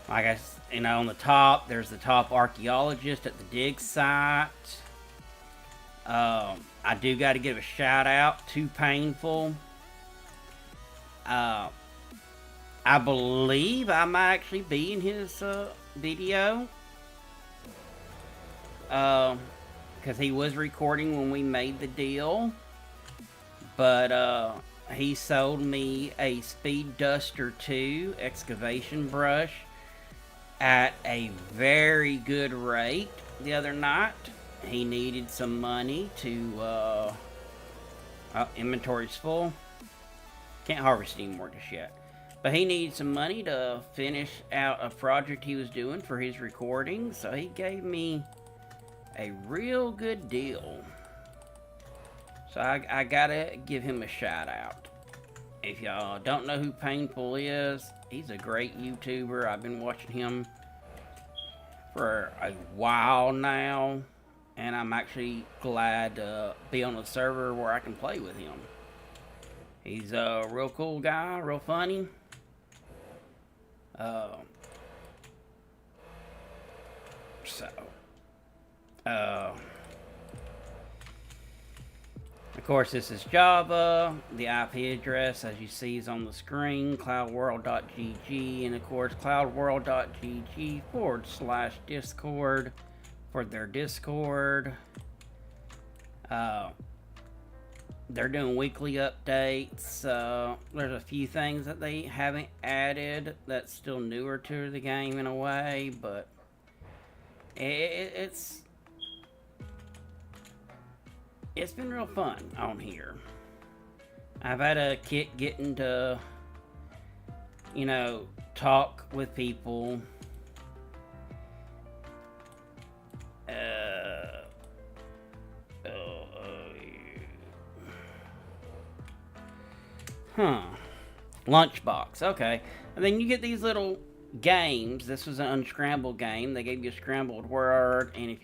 like on the top, there's the top archaeologist at the dig site. I do got to give a shout out to Painful. I believe I might actually be in his video. Because he was recording when we made the deal. But he sold me a Speed Duster 2 excavation brush at a very good rate the other night. He needed some money to inventory's full. Can't harvest anymore just yet. But he needed some money to finish out a project he was doing for his recording, so he gave me a real good deal. So I gotta give him a shout out. If y'all don't know who Painful is, he's a great YouTuber. I've been watching him for a while now, and I'm actually glad to be on a server where I can play with him. He's a real cool guy, real funny. Of course, this is Java. The IP address, as you see, is on the screen, cloudworld.gg, and of course, cloudworld.gg/Discord for their Discord. They're doing weekly updates. There's a few things that they haven't added that's still newer to the game in a way, but it's been real fun on here. I've had a kick getting to, talk with people. Lunchbox, okay. And then you get these little games. This was an unscrambled game. They gave you a scrambled word, and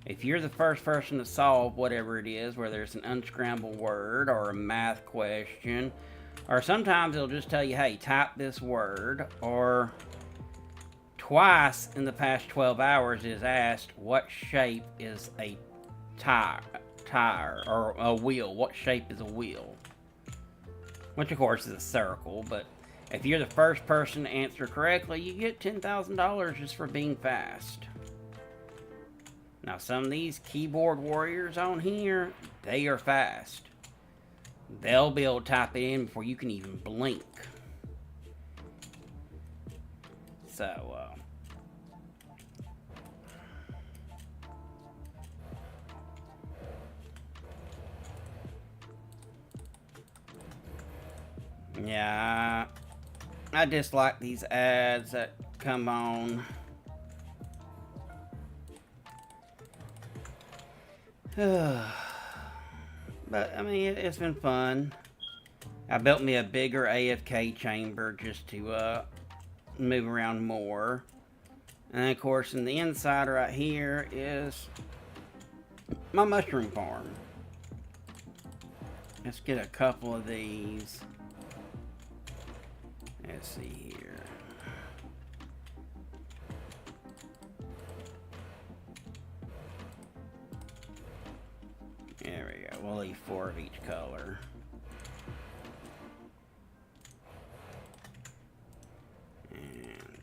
if you're the first person to solve whatever it is, whether it's an unscrambled word or a math question, or sometimes it'll just tell you, hey, type this word, or twice in the past 12 hours is asked, what shape is a tire or a wheel? What shape is a wheel? Which, of course, is a circle, but if you're the first person to answer correctly, you get $10,000 just for being fast. Now, some of these keyboard warriors on here, they are fast. They'll be able to type it in before you can even blink. So, yeah, I dislike these ads that come on. But, I mean, it's been fun. I built me a bigger AFK chamber just to move around more. And, of course, in the inside right here is my mushroom farm. Let's get a couple of these. Let's see here. There we go. We'll leave 4 of each color. And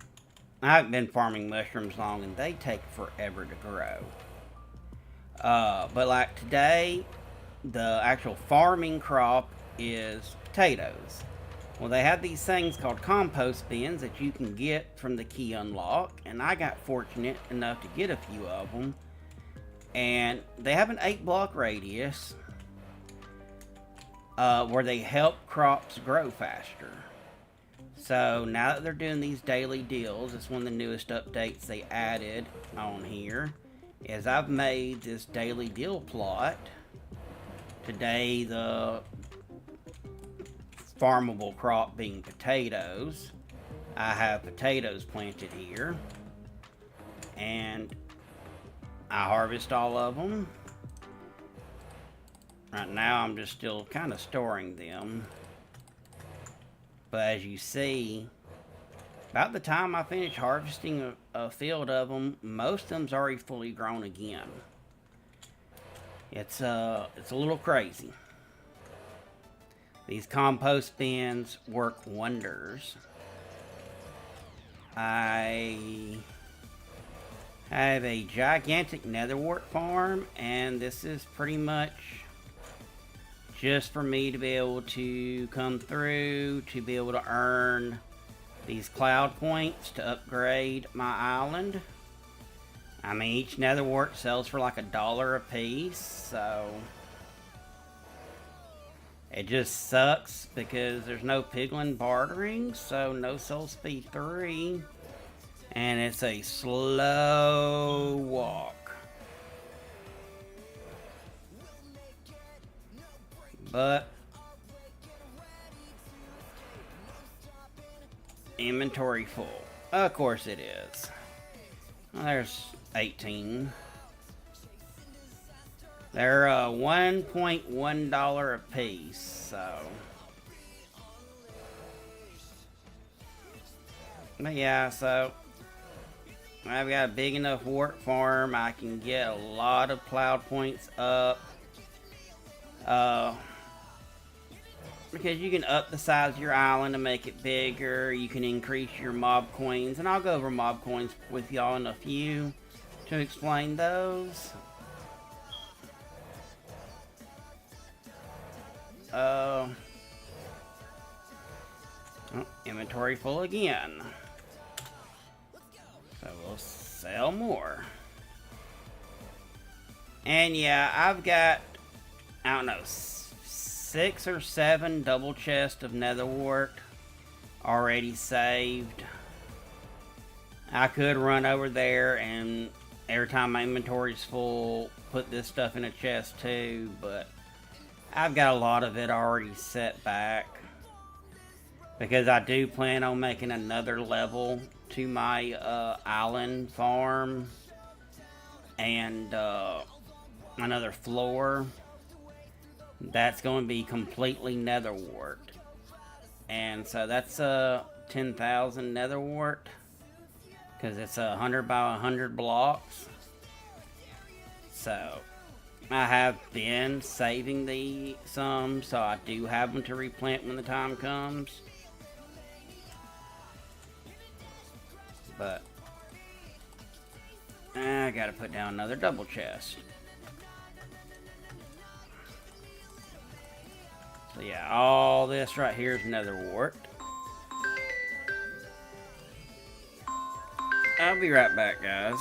I haven't been farming mushrooms long, and they take forever to grow. But like today, the actual farming crop is potatoes. Well, they have these things called compost bins that you can get from the key unlock, and I got fortunate enough to get a few of them. And they have an 8-block radius where they help crops grow faster. So now that they're doing these daily deals, it's one of the newest updates they added on here, is I've made this daily deal plot. Today the farmable crop being potatoes. I have potatoes planted here. And I harvest all of them. Right now I'm just still kind of storing them. But as you see, about the time I finish harvesting a field of them, most of them's already fully grown again. It's a little crazy. These compost bins work wonders. I have a gigantic netherwort farm, and this is pretty much just for me to be able to come through, to be able to earn these cloud points to upgrade my island. I mean, each netherwort sells for like $1 a piece, so it just sucks because there's no piglin bartering, so no soul speed 3. And it's a slow walk. But inventory full. Of course it is. Well, there's 18. They're $1.1 a piece, so. But yeah, so I've got a big enough wart farm. I can get a lot of cloud points up. Because you can up the size of your island to make it bigger. You can increase your mob coins. And I'll go over mob coins with y'all in a few to explain those. Oh, inventory full again. So we'll sell more. And yeah, I've got, I don't know, 6 or 7 double chests of netherwort already saved. I could run over there and every time my inventory's full, put this stuff in a chest too, but I've got a lot of it already set back. Because I do plan on making another level to my island farm and another floor. That's going to be completely nether wart. And so that's 10,000 nether wart because it's 100 by 100 blocks. So I have been saving some, so I do have them to replant when the time comes. But I gotta put down another double chest. So yeah, all this right here is nether wart. I'll be right back, guys.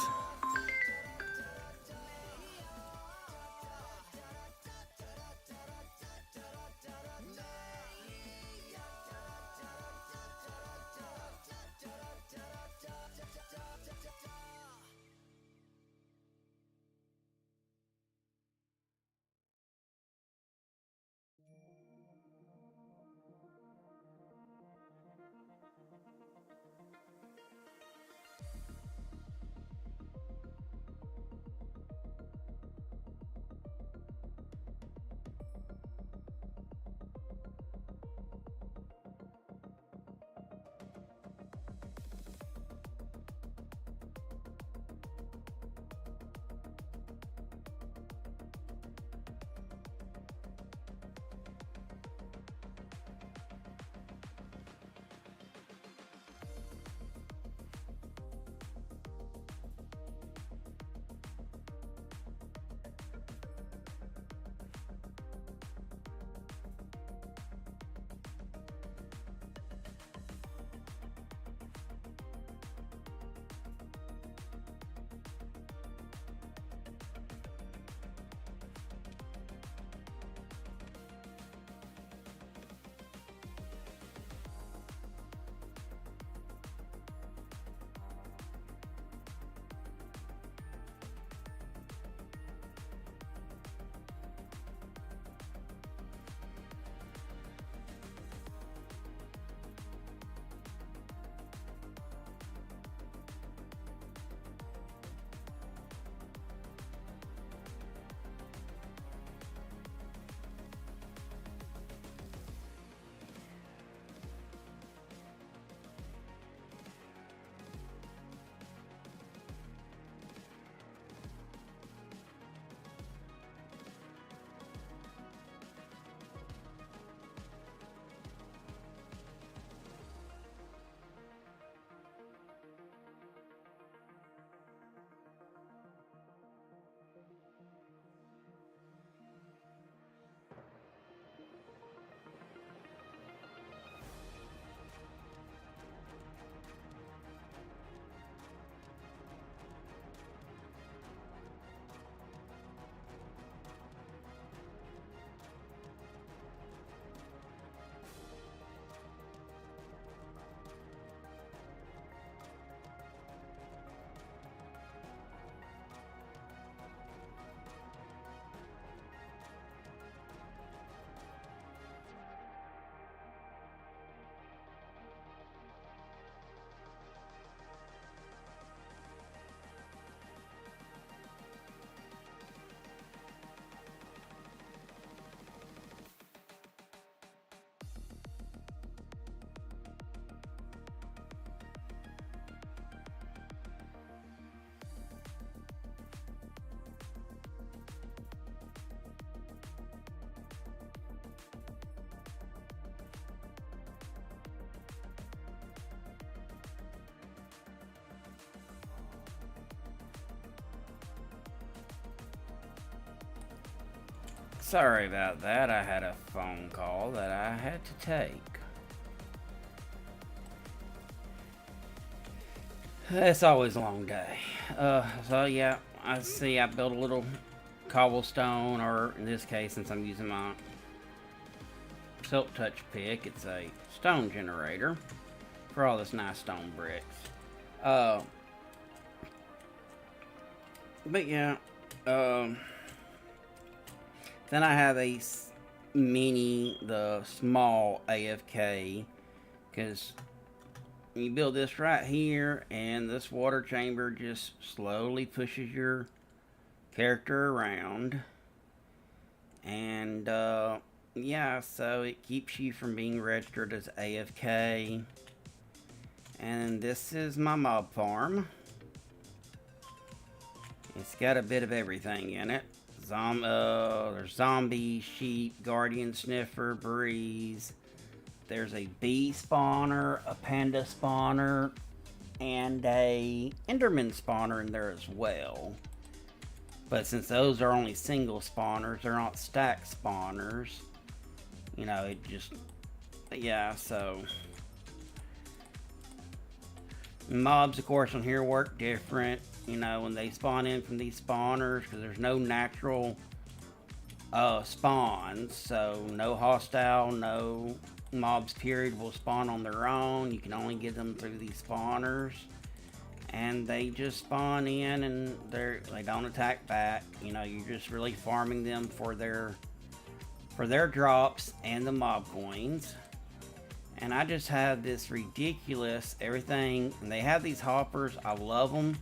Sorry about that. I had a phone call that I had to take. It's always a long day. So yeah, I see I built a little cobblestone, or in this case, since I'm using my Silk Touch pick, it's a stone generator for all this nice stone bricks. But yeah, then I have the small AFK, because You build this right here, and this water chamber just slowly pushes your character around. And yeah, so it keeps you from being registered as AFK. And this is my mob farm. It's got a bit of everything in it. There's zombie, sheep, guardian sniffer, breeze. There's a bee spawner, a panda spawner, and a enderman spawner in there as well. But since those are only single spawners, they're not stack spawners. You know, it just, yeah, so. Mobs, of course, on here work different. You know, when they spawn in from these spawners, because there's no natural spawns, so no hostile, no mobs period will spawn on their own. You can only get them through these spawners, and they just spawn in and they don't attack back. You know, you're just really farming them for their drops and the mob coins. And I just have this ridiculous everything, and they have these hoppers. I love them.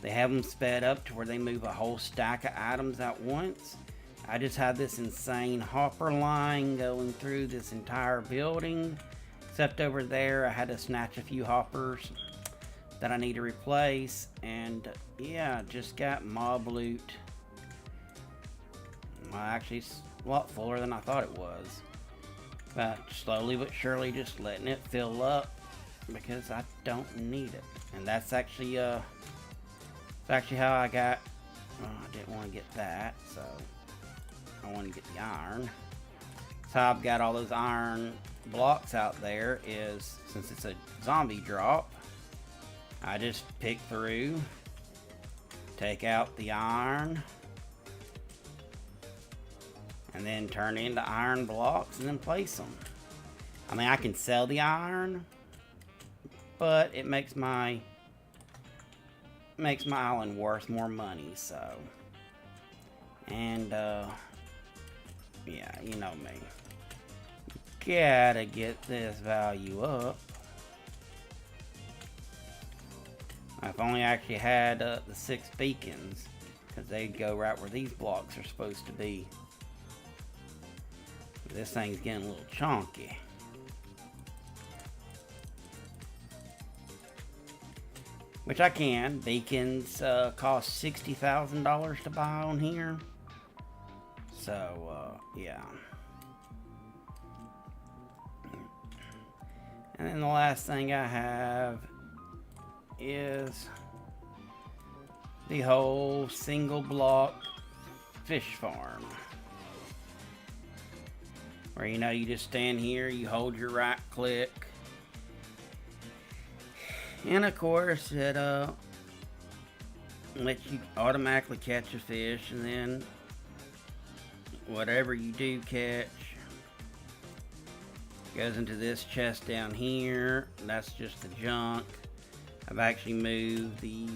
They have them sped up to where they move a whole stack of items at once. I just have this insane hopper line going through this entire building. Except over there, I had to snatch a few hoppers that I need to replace. And yeah, just got mob loot. Well, actually, it's a lot fuller than I thought it was. But slowly but surely just letting it fill up because I don't need it. And that's actually how I got, I didn't want to get that, so I want to get the iron. So I've got all those iron blocks out there is, since it's a zombie drop, I just pick through, take out the iron, and then turn into iron blocks and then place them. I mean, I can sell the iron, but it makes my island worth more money, so. And yeah, you know me. Gotta get this value up. I've only actually had the 6 beacons, because they'd go right where these blocks are supposed to be. This thing's getting a little chunky. Which I can. Beacons cost $60,000 to buy on here. So, yeah. And then the last thing I have is the whole single block fish farm. Where, you know, you just stand here, you hold your right click, and of course it lets you automatically catch a fish, and then whatever you do catch goes into this chest down here. That's just the junk. I've actually moved the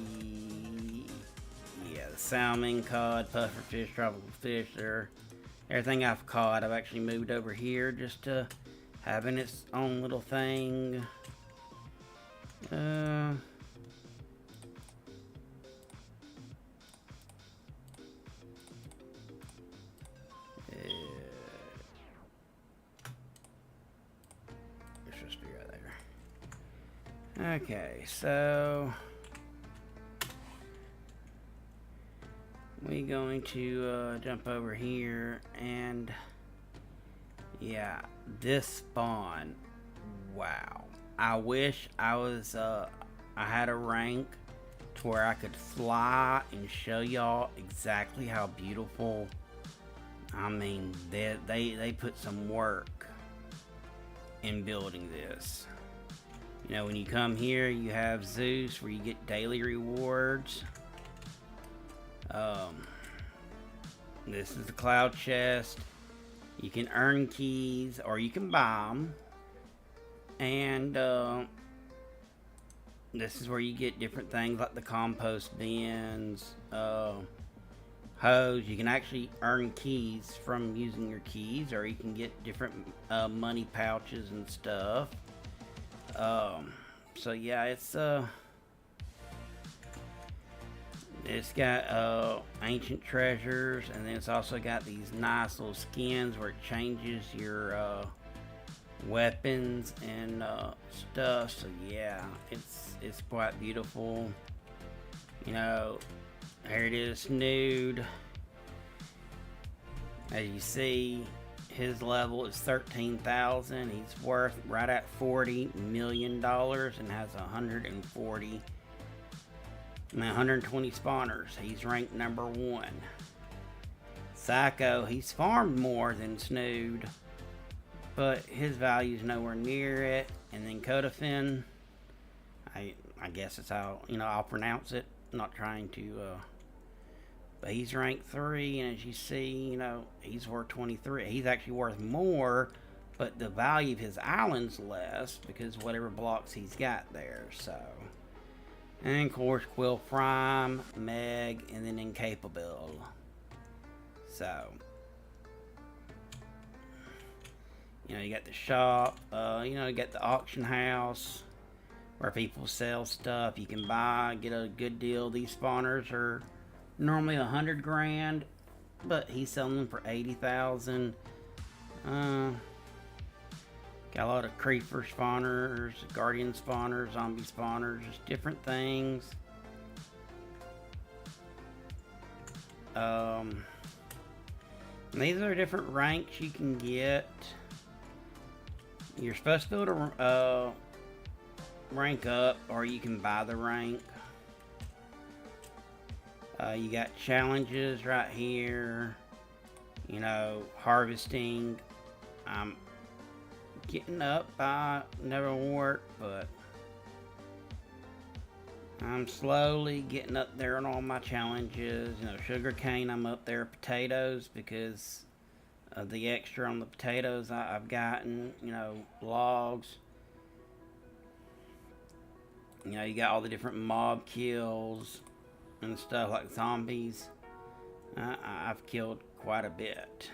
salmon, cod, puffer fish, tropical fish there. Everything I've caught, I've actually moved over here just to having its own little thing. Let's just be right there. Okay, so we're going to jump over here, and yeah, this spawn, wow. I wish I was I had a rank to where I could fly and show y'all exactly how beautiful. I mean, they put some work in building this. You know, when you come here, you have Zeus where you get daily rewards. This is the cloud chest. You can earn keys or you can buy them. And this is where you get different things like the compost bins, hose. You can actually earn keys from using your keys, or you can get different money pouches and stuff. So yeah, it's got ancient treasures, and then it's also got these nice little skins where it changes your weapons and stuff. So yeah, it's quite beautiful. You know, here it is nude. As you see, his level is 13,000. He's worth right at $40 million and has 120 spawners. He's ranked number 1. Psycho, he's farmed more than Snood, but his value's nowhere near it. And then Codafin, I guess it's how, I'll pronounce it. I'm not trying to, but he's ranked 3, and as you see, he's worth 23. He's actually worth more, but the value of his island's less because whatever blocks he's got there, so. And of course, Quill Prime, Meg, and then Incapable. So, you got the shop, you got the auction house where people sell stuff. You can buy, get a good deal. These spawners are normally 100 grand, but he's selling them for 80,000. Got a lot of creeper spawners, guardian spawners, zombie spawners, just different things. These are different ranks you can get. You're supposed to be able to rank up, or you can buy the rank. You got challenges right here. Harvesting. Getting up, never worked, but I'm slowly getting up there on all my challenges. Sugarcane, I'm up there. Potatoes, because of the extra on the potatoes I've gotten. Logs. You got all the different mob kills and stuff like zombies. I've killed quite a bit.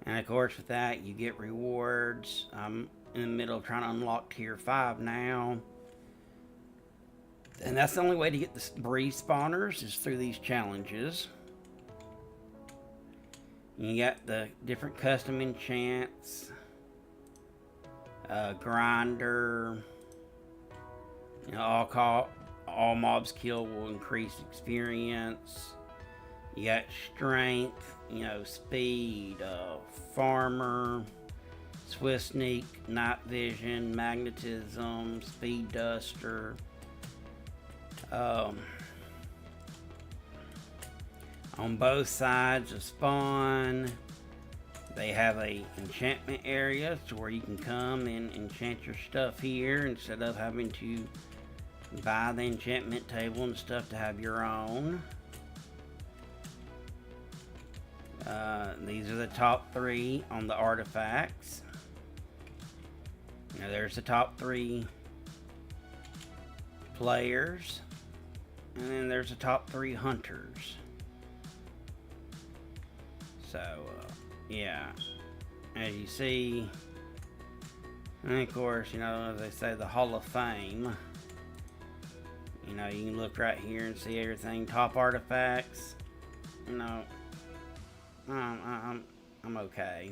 And of course with that you get rewards. I'm in the middle of trying to unlock tier 5 now. And that's the only way to get the breeze spawners is through these challenges. You got the different custom enchants. Grinder. All mobs killed will increase experience. You got strength, speed, farmer, swift sneak, night vision, magnetism, speed duster. On both sides of spawn, they have a enchantment area to where you can come and enchant your stuff here instead of having to buy the enchantment table and stuff to have your own. These are the top 3 on the artifacts. Now there's the top 3 players, and then there's the top 3 hunters. So yeah, as you see, and of course, as they say, the Hall of Fame. You can look right here and see everything. Top artifacts. I'm okay.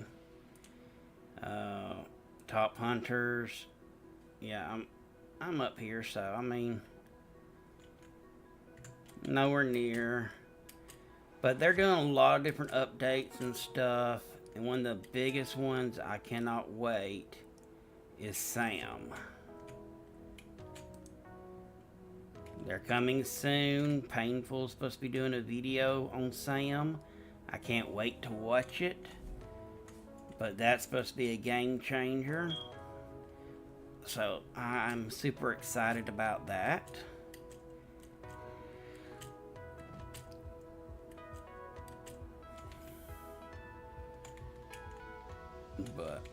Top hunters. Yeah, I'm up here, so nowhere near. But they're doing a lot of different updates and stuff. And one of the biggest ones I cannot wait is Sam. They're coming soon. Painful's supposed to be doing a video on Sam. I can't wait to watch it. But that's supposed to be a game changer. So I'm super excited about that. But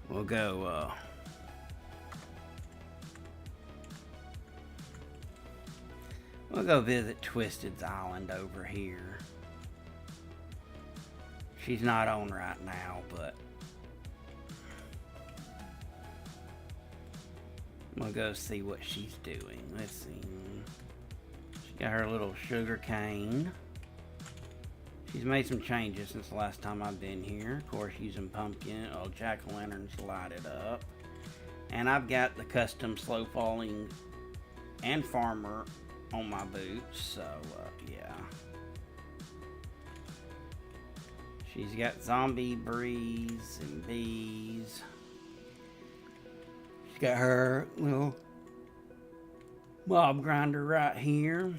we'll go We'll go visit Twisted's island over here. She's not on right now, but we'll go see what she's doing. Let's see. She got her little sugar cane. She's made some changes since the last time I've been here. Of course, using pumpkin, jack-o'-lanterns to light it up. And I've got the custom slow falling and farmer on my boots, so yeah. She's got zombie breeze and bees. She's got her little mob grinder right here.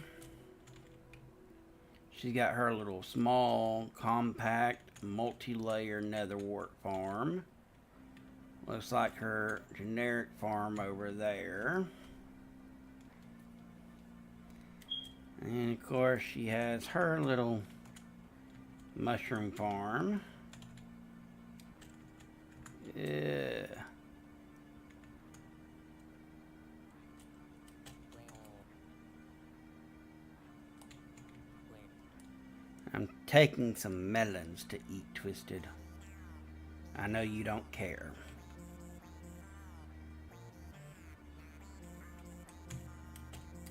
She's got her little small, compact, multi-layer netherwort farm. Looks like her generic farm over there. And of course she has her little mushroom farm. Yeah. I'm taking some melons to eat, Twisted. I know you don't care.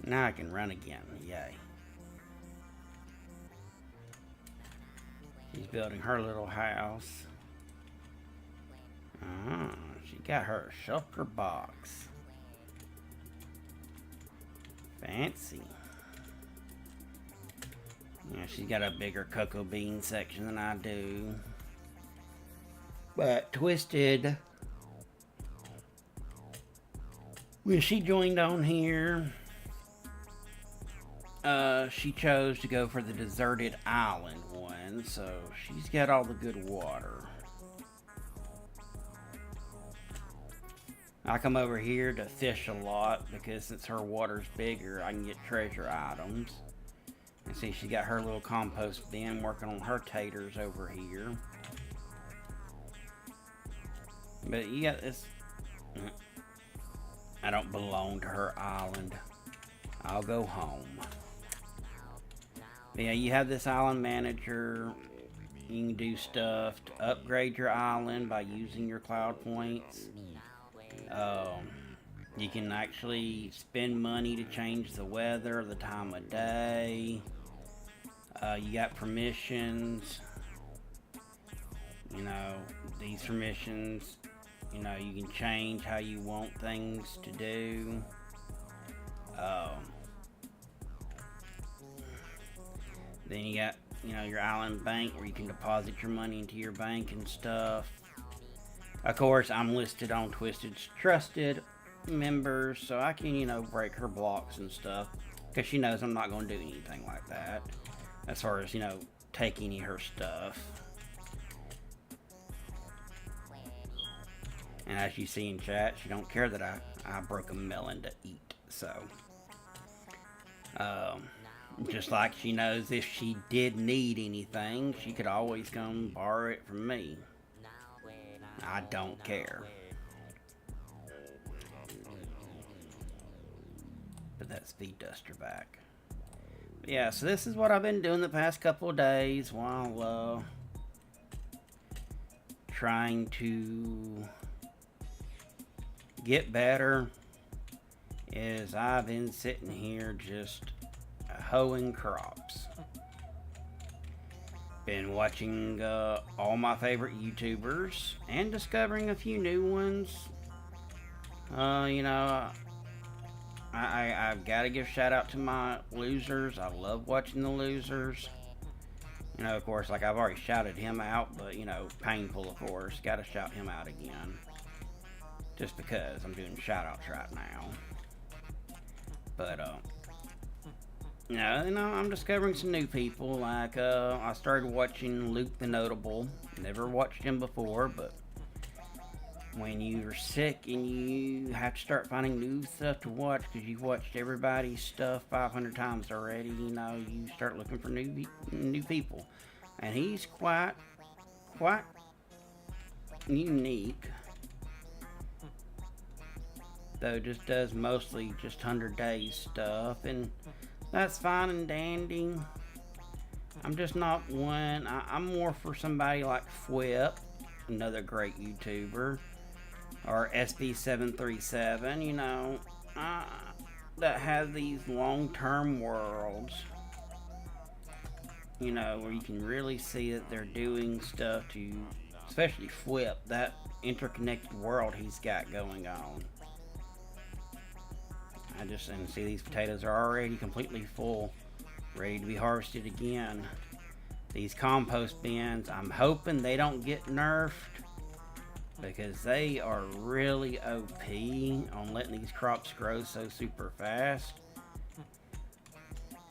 Now I can run again. Yay. She's building her little house. She got her shulker box. Fancy. Yeah, she's got a bigger cocoa bean section than I do. But Twisted, when she joined on here, she chose to go for the deserted island one, so she's got all the good water. I come over here to fish a lot because since her water's bigger, I can get treasure items. And see, she got her little compost bin working on her taters over here. But you got this. I don't belong to her island. I'll go home. But yeah, you have this island manager. You can do stuff to upgrade your island by using your cloud points. You can actually spend money to change the weather, the time of day. You got permissions. You know, these permissions, you know, you can change how you want things to do. Then you got, you know, your island bank where you can deposit your money into your bank and stuff. Of course, I'm listed on Twisted's trusted members, so I can, you know, break her blocks and stuff, because she knows I'm not going to do anything like that, as far as, you know, take any of her stuff. And as you see in chat, she don't care that I broke a melon to eat, so. Just like she knows if she did need anything, she could always come borrow it from me. I don't care. Put that speed duster back. But yeah, so this is what I've been doing the past couple of days while trying to get better. Is I've been sitting here just hoeing crops. Been watching all my favorite YouTubers and discovering a few new ones. You know, I've got to give shout out to my losers. I love watching the losers. You know, of course, like I've already shouted him out, but you know, painful, of course. Got to shout him out again. Just because I'm doing shout outs right now. But, you know, I'm discovering some new people. Like, I started watching Luke the Notable. Never watched him before, but when you're sick and you have to start finding new stuff to watch because you've watched everybody's stuff 500 times already, you know, you start looking for new people. And he's quite unique. Though just does mostly just 100 days stuff, and That's fine and dandy. I'm just not one. I'm more for somebody like Fwip, another great YouTuber, or SB737, that have these long-term worlds, where you can really see that they're doing stuff to, especially Fwip, that interconnected world he's got going on. And see these potatoes are already completely full, ready to be harvested again. These compost bins, I'm hoping they don't get nerfed, because they are really OP on letting these crops grow so super fast.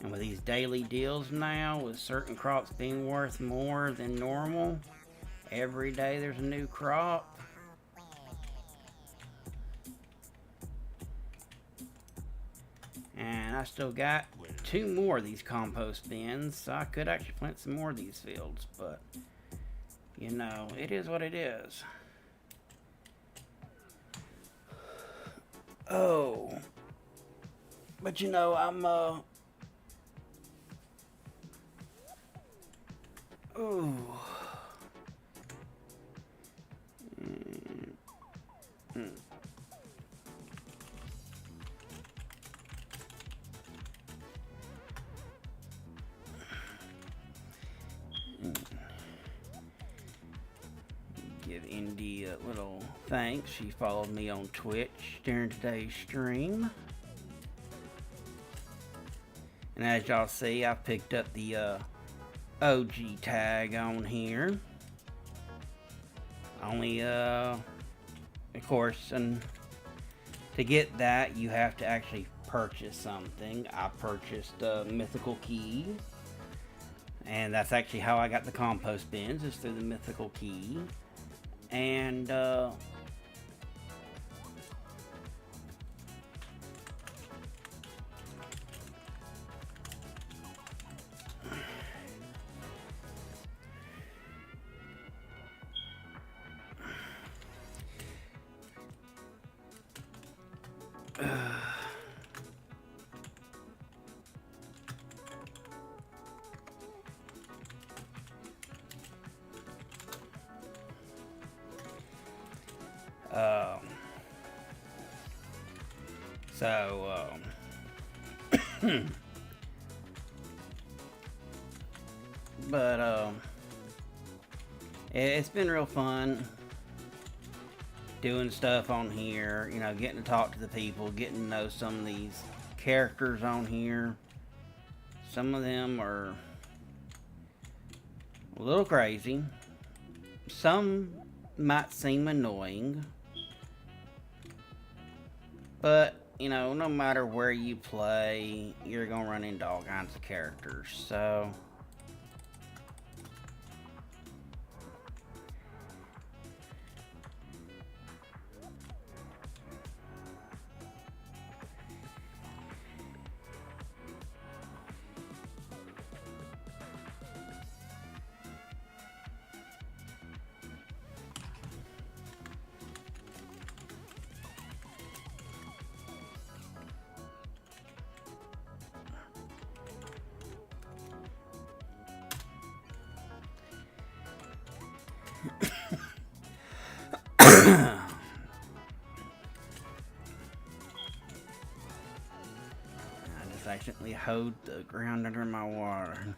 And with these daily deals now, with certain crops being worth more than normal, every day there's a new crop. And I still got 2 more of these compost bins, so I could actually plant some more of these fields, but it is what it is. Oh, but I'm ooh. Give Indy a little thanks. She followed me on Twitch during today's stream. And as y'all see, I picked up the OG tag on here. Only, of course, and to get that, you have to actually purchase something. I purchased a mythical key. And that's actually how I got the compost bins, is through the mythical key. And but it's been real fun doing stuff on here, getting to talk to the people, getting to know some of these characters on here. Some of them are a little crazy. Some might seem annoying, but no matter where you play, you're gonna run into all kinds of characters, so I accidentally hoed the ground under my water.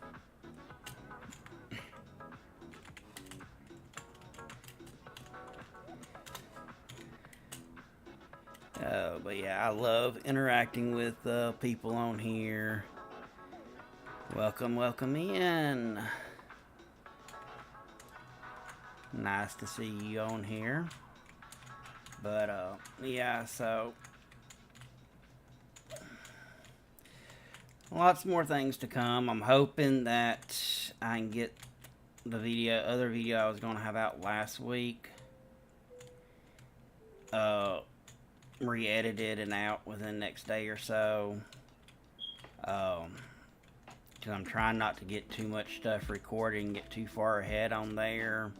But yeah, I love interacting with people on here. Welcome in. Nice to see you on here. But yeah, so lots more things to come. I'm hoping that I can get the other video I was going to have out last week, re-edited and out within the next day or so. Because I'm trying not to get too much stuff recorded and get too far ahead on there.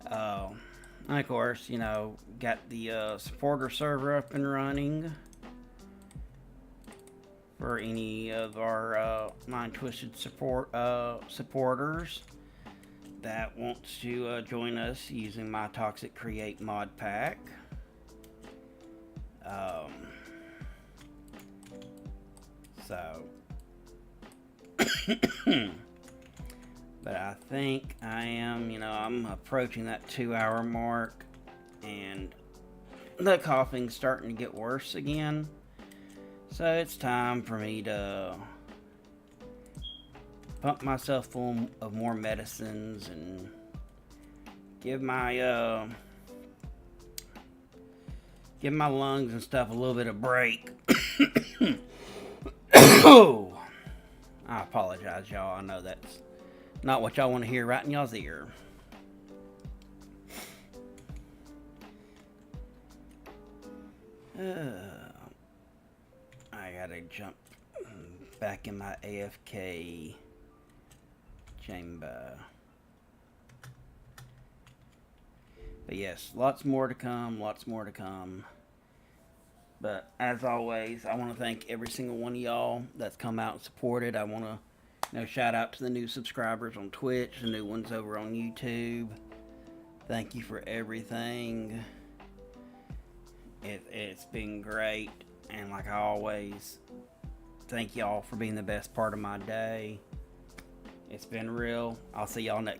And of course, got the supporter server up and running. for any of our Mind Twisted supporters that wants to join us using my Toxic Create mod pack. Um, so, but I think I'm approaching that 2 hour mark, and the coughing's starting to get worse again. So it's time for me to pump myself full of more medicines and give my lungs and stuff a little bit of break. Oh, I apologize, y'all. I know that's not what y'all want to hear right in y'all's ear. I gotta jump back in my AFK chamber. But yes, lots more to come, But as always, I want to thank every single one of y'all that's come out and supported. I want to shout out to the new subscribers on Twitch, the new ones over on YouTube. Thank you for everything. It's been great. And like I always, thank y'all for being the best part of my day. It's been real. I'll see y'all next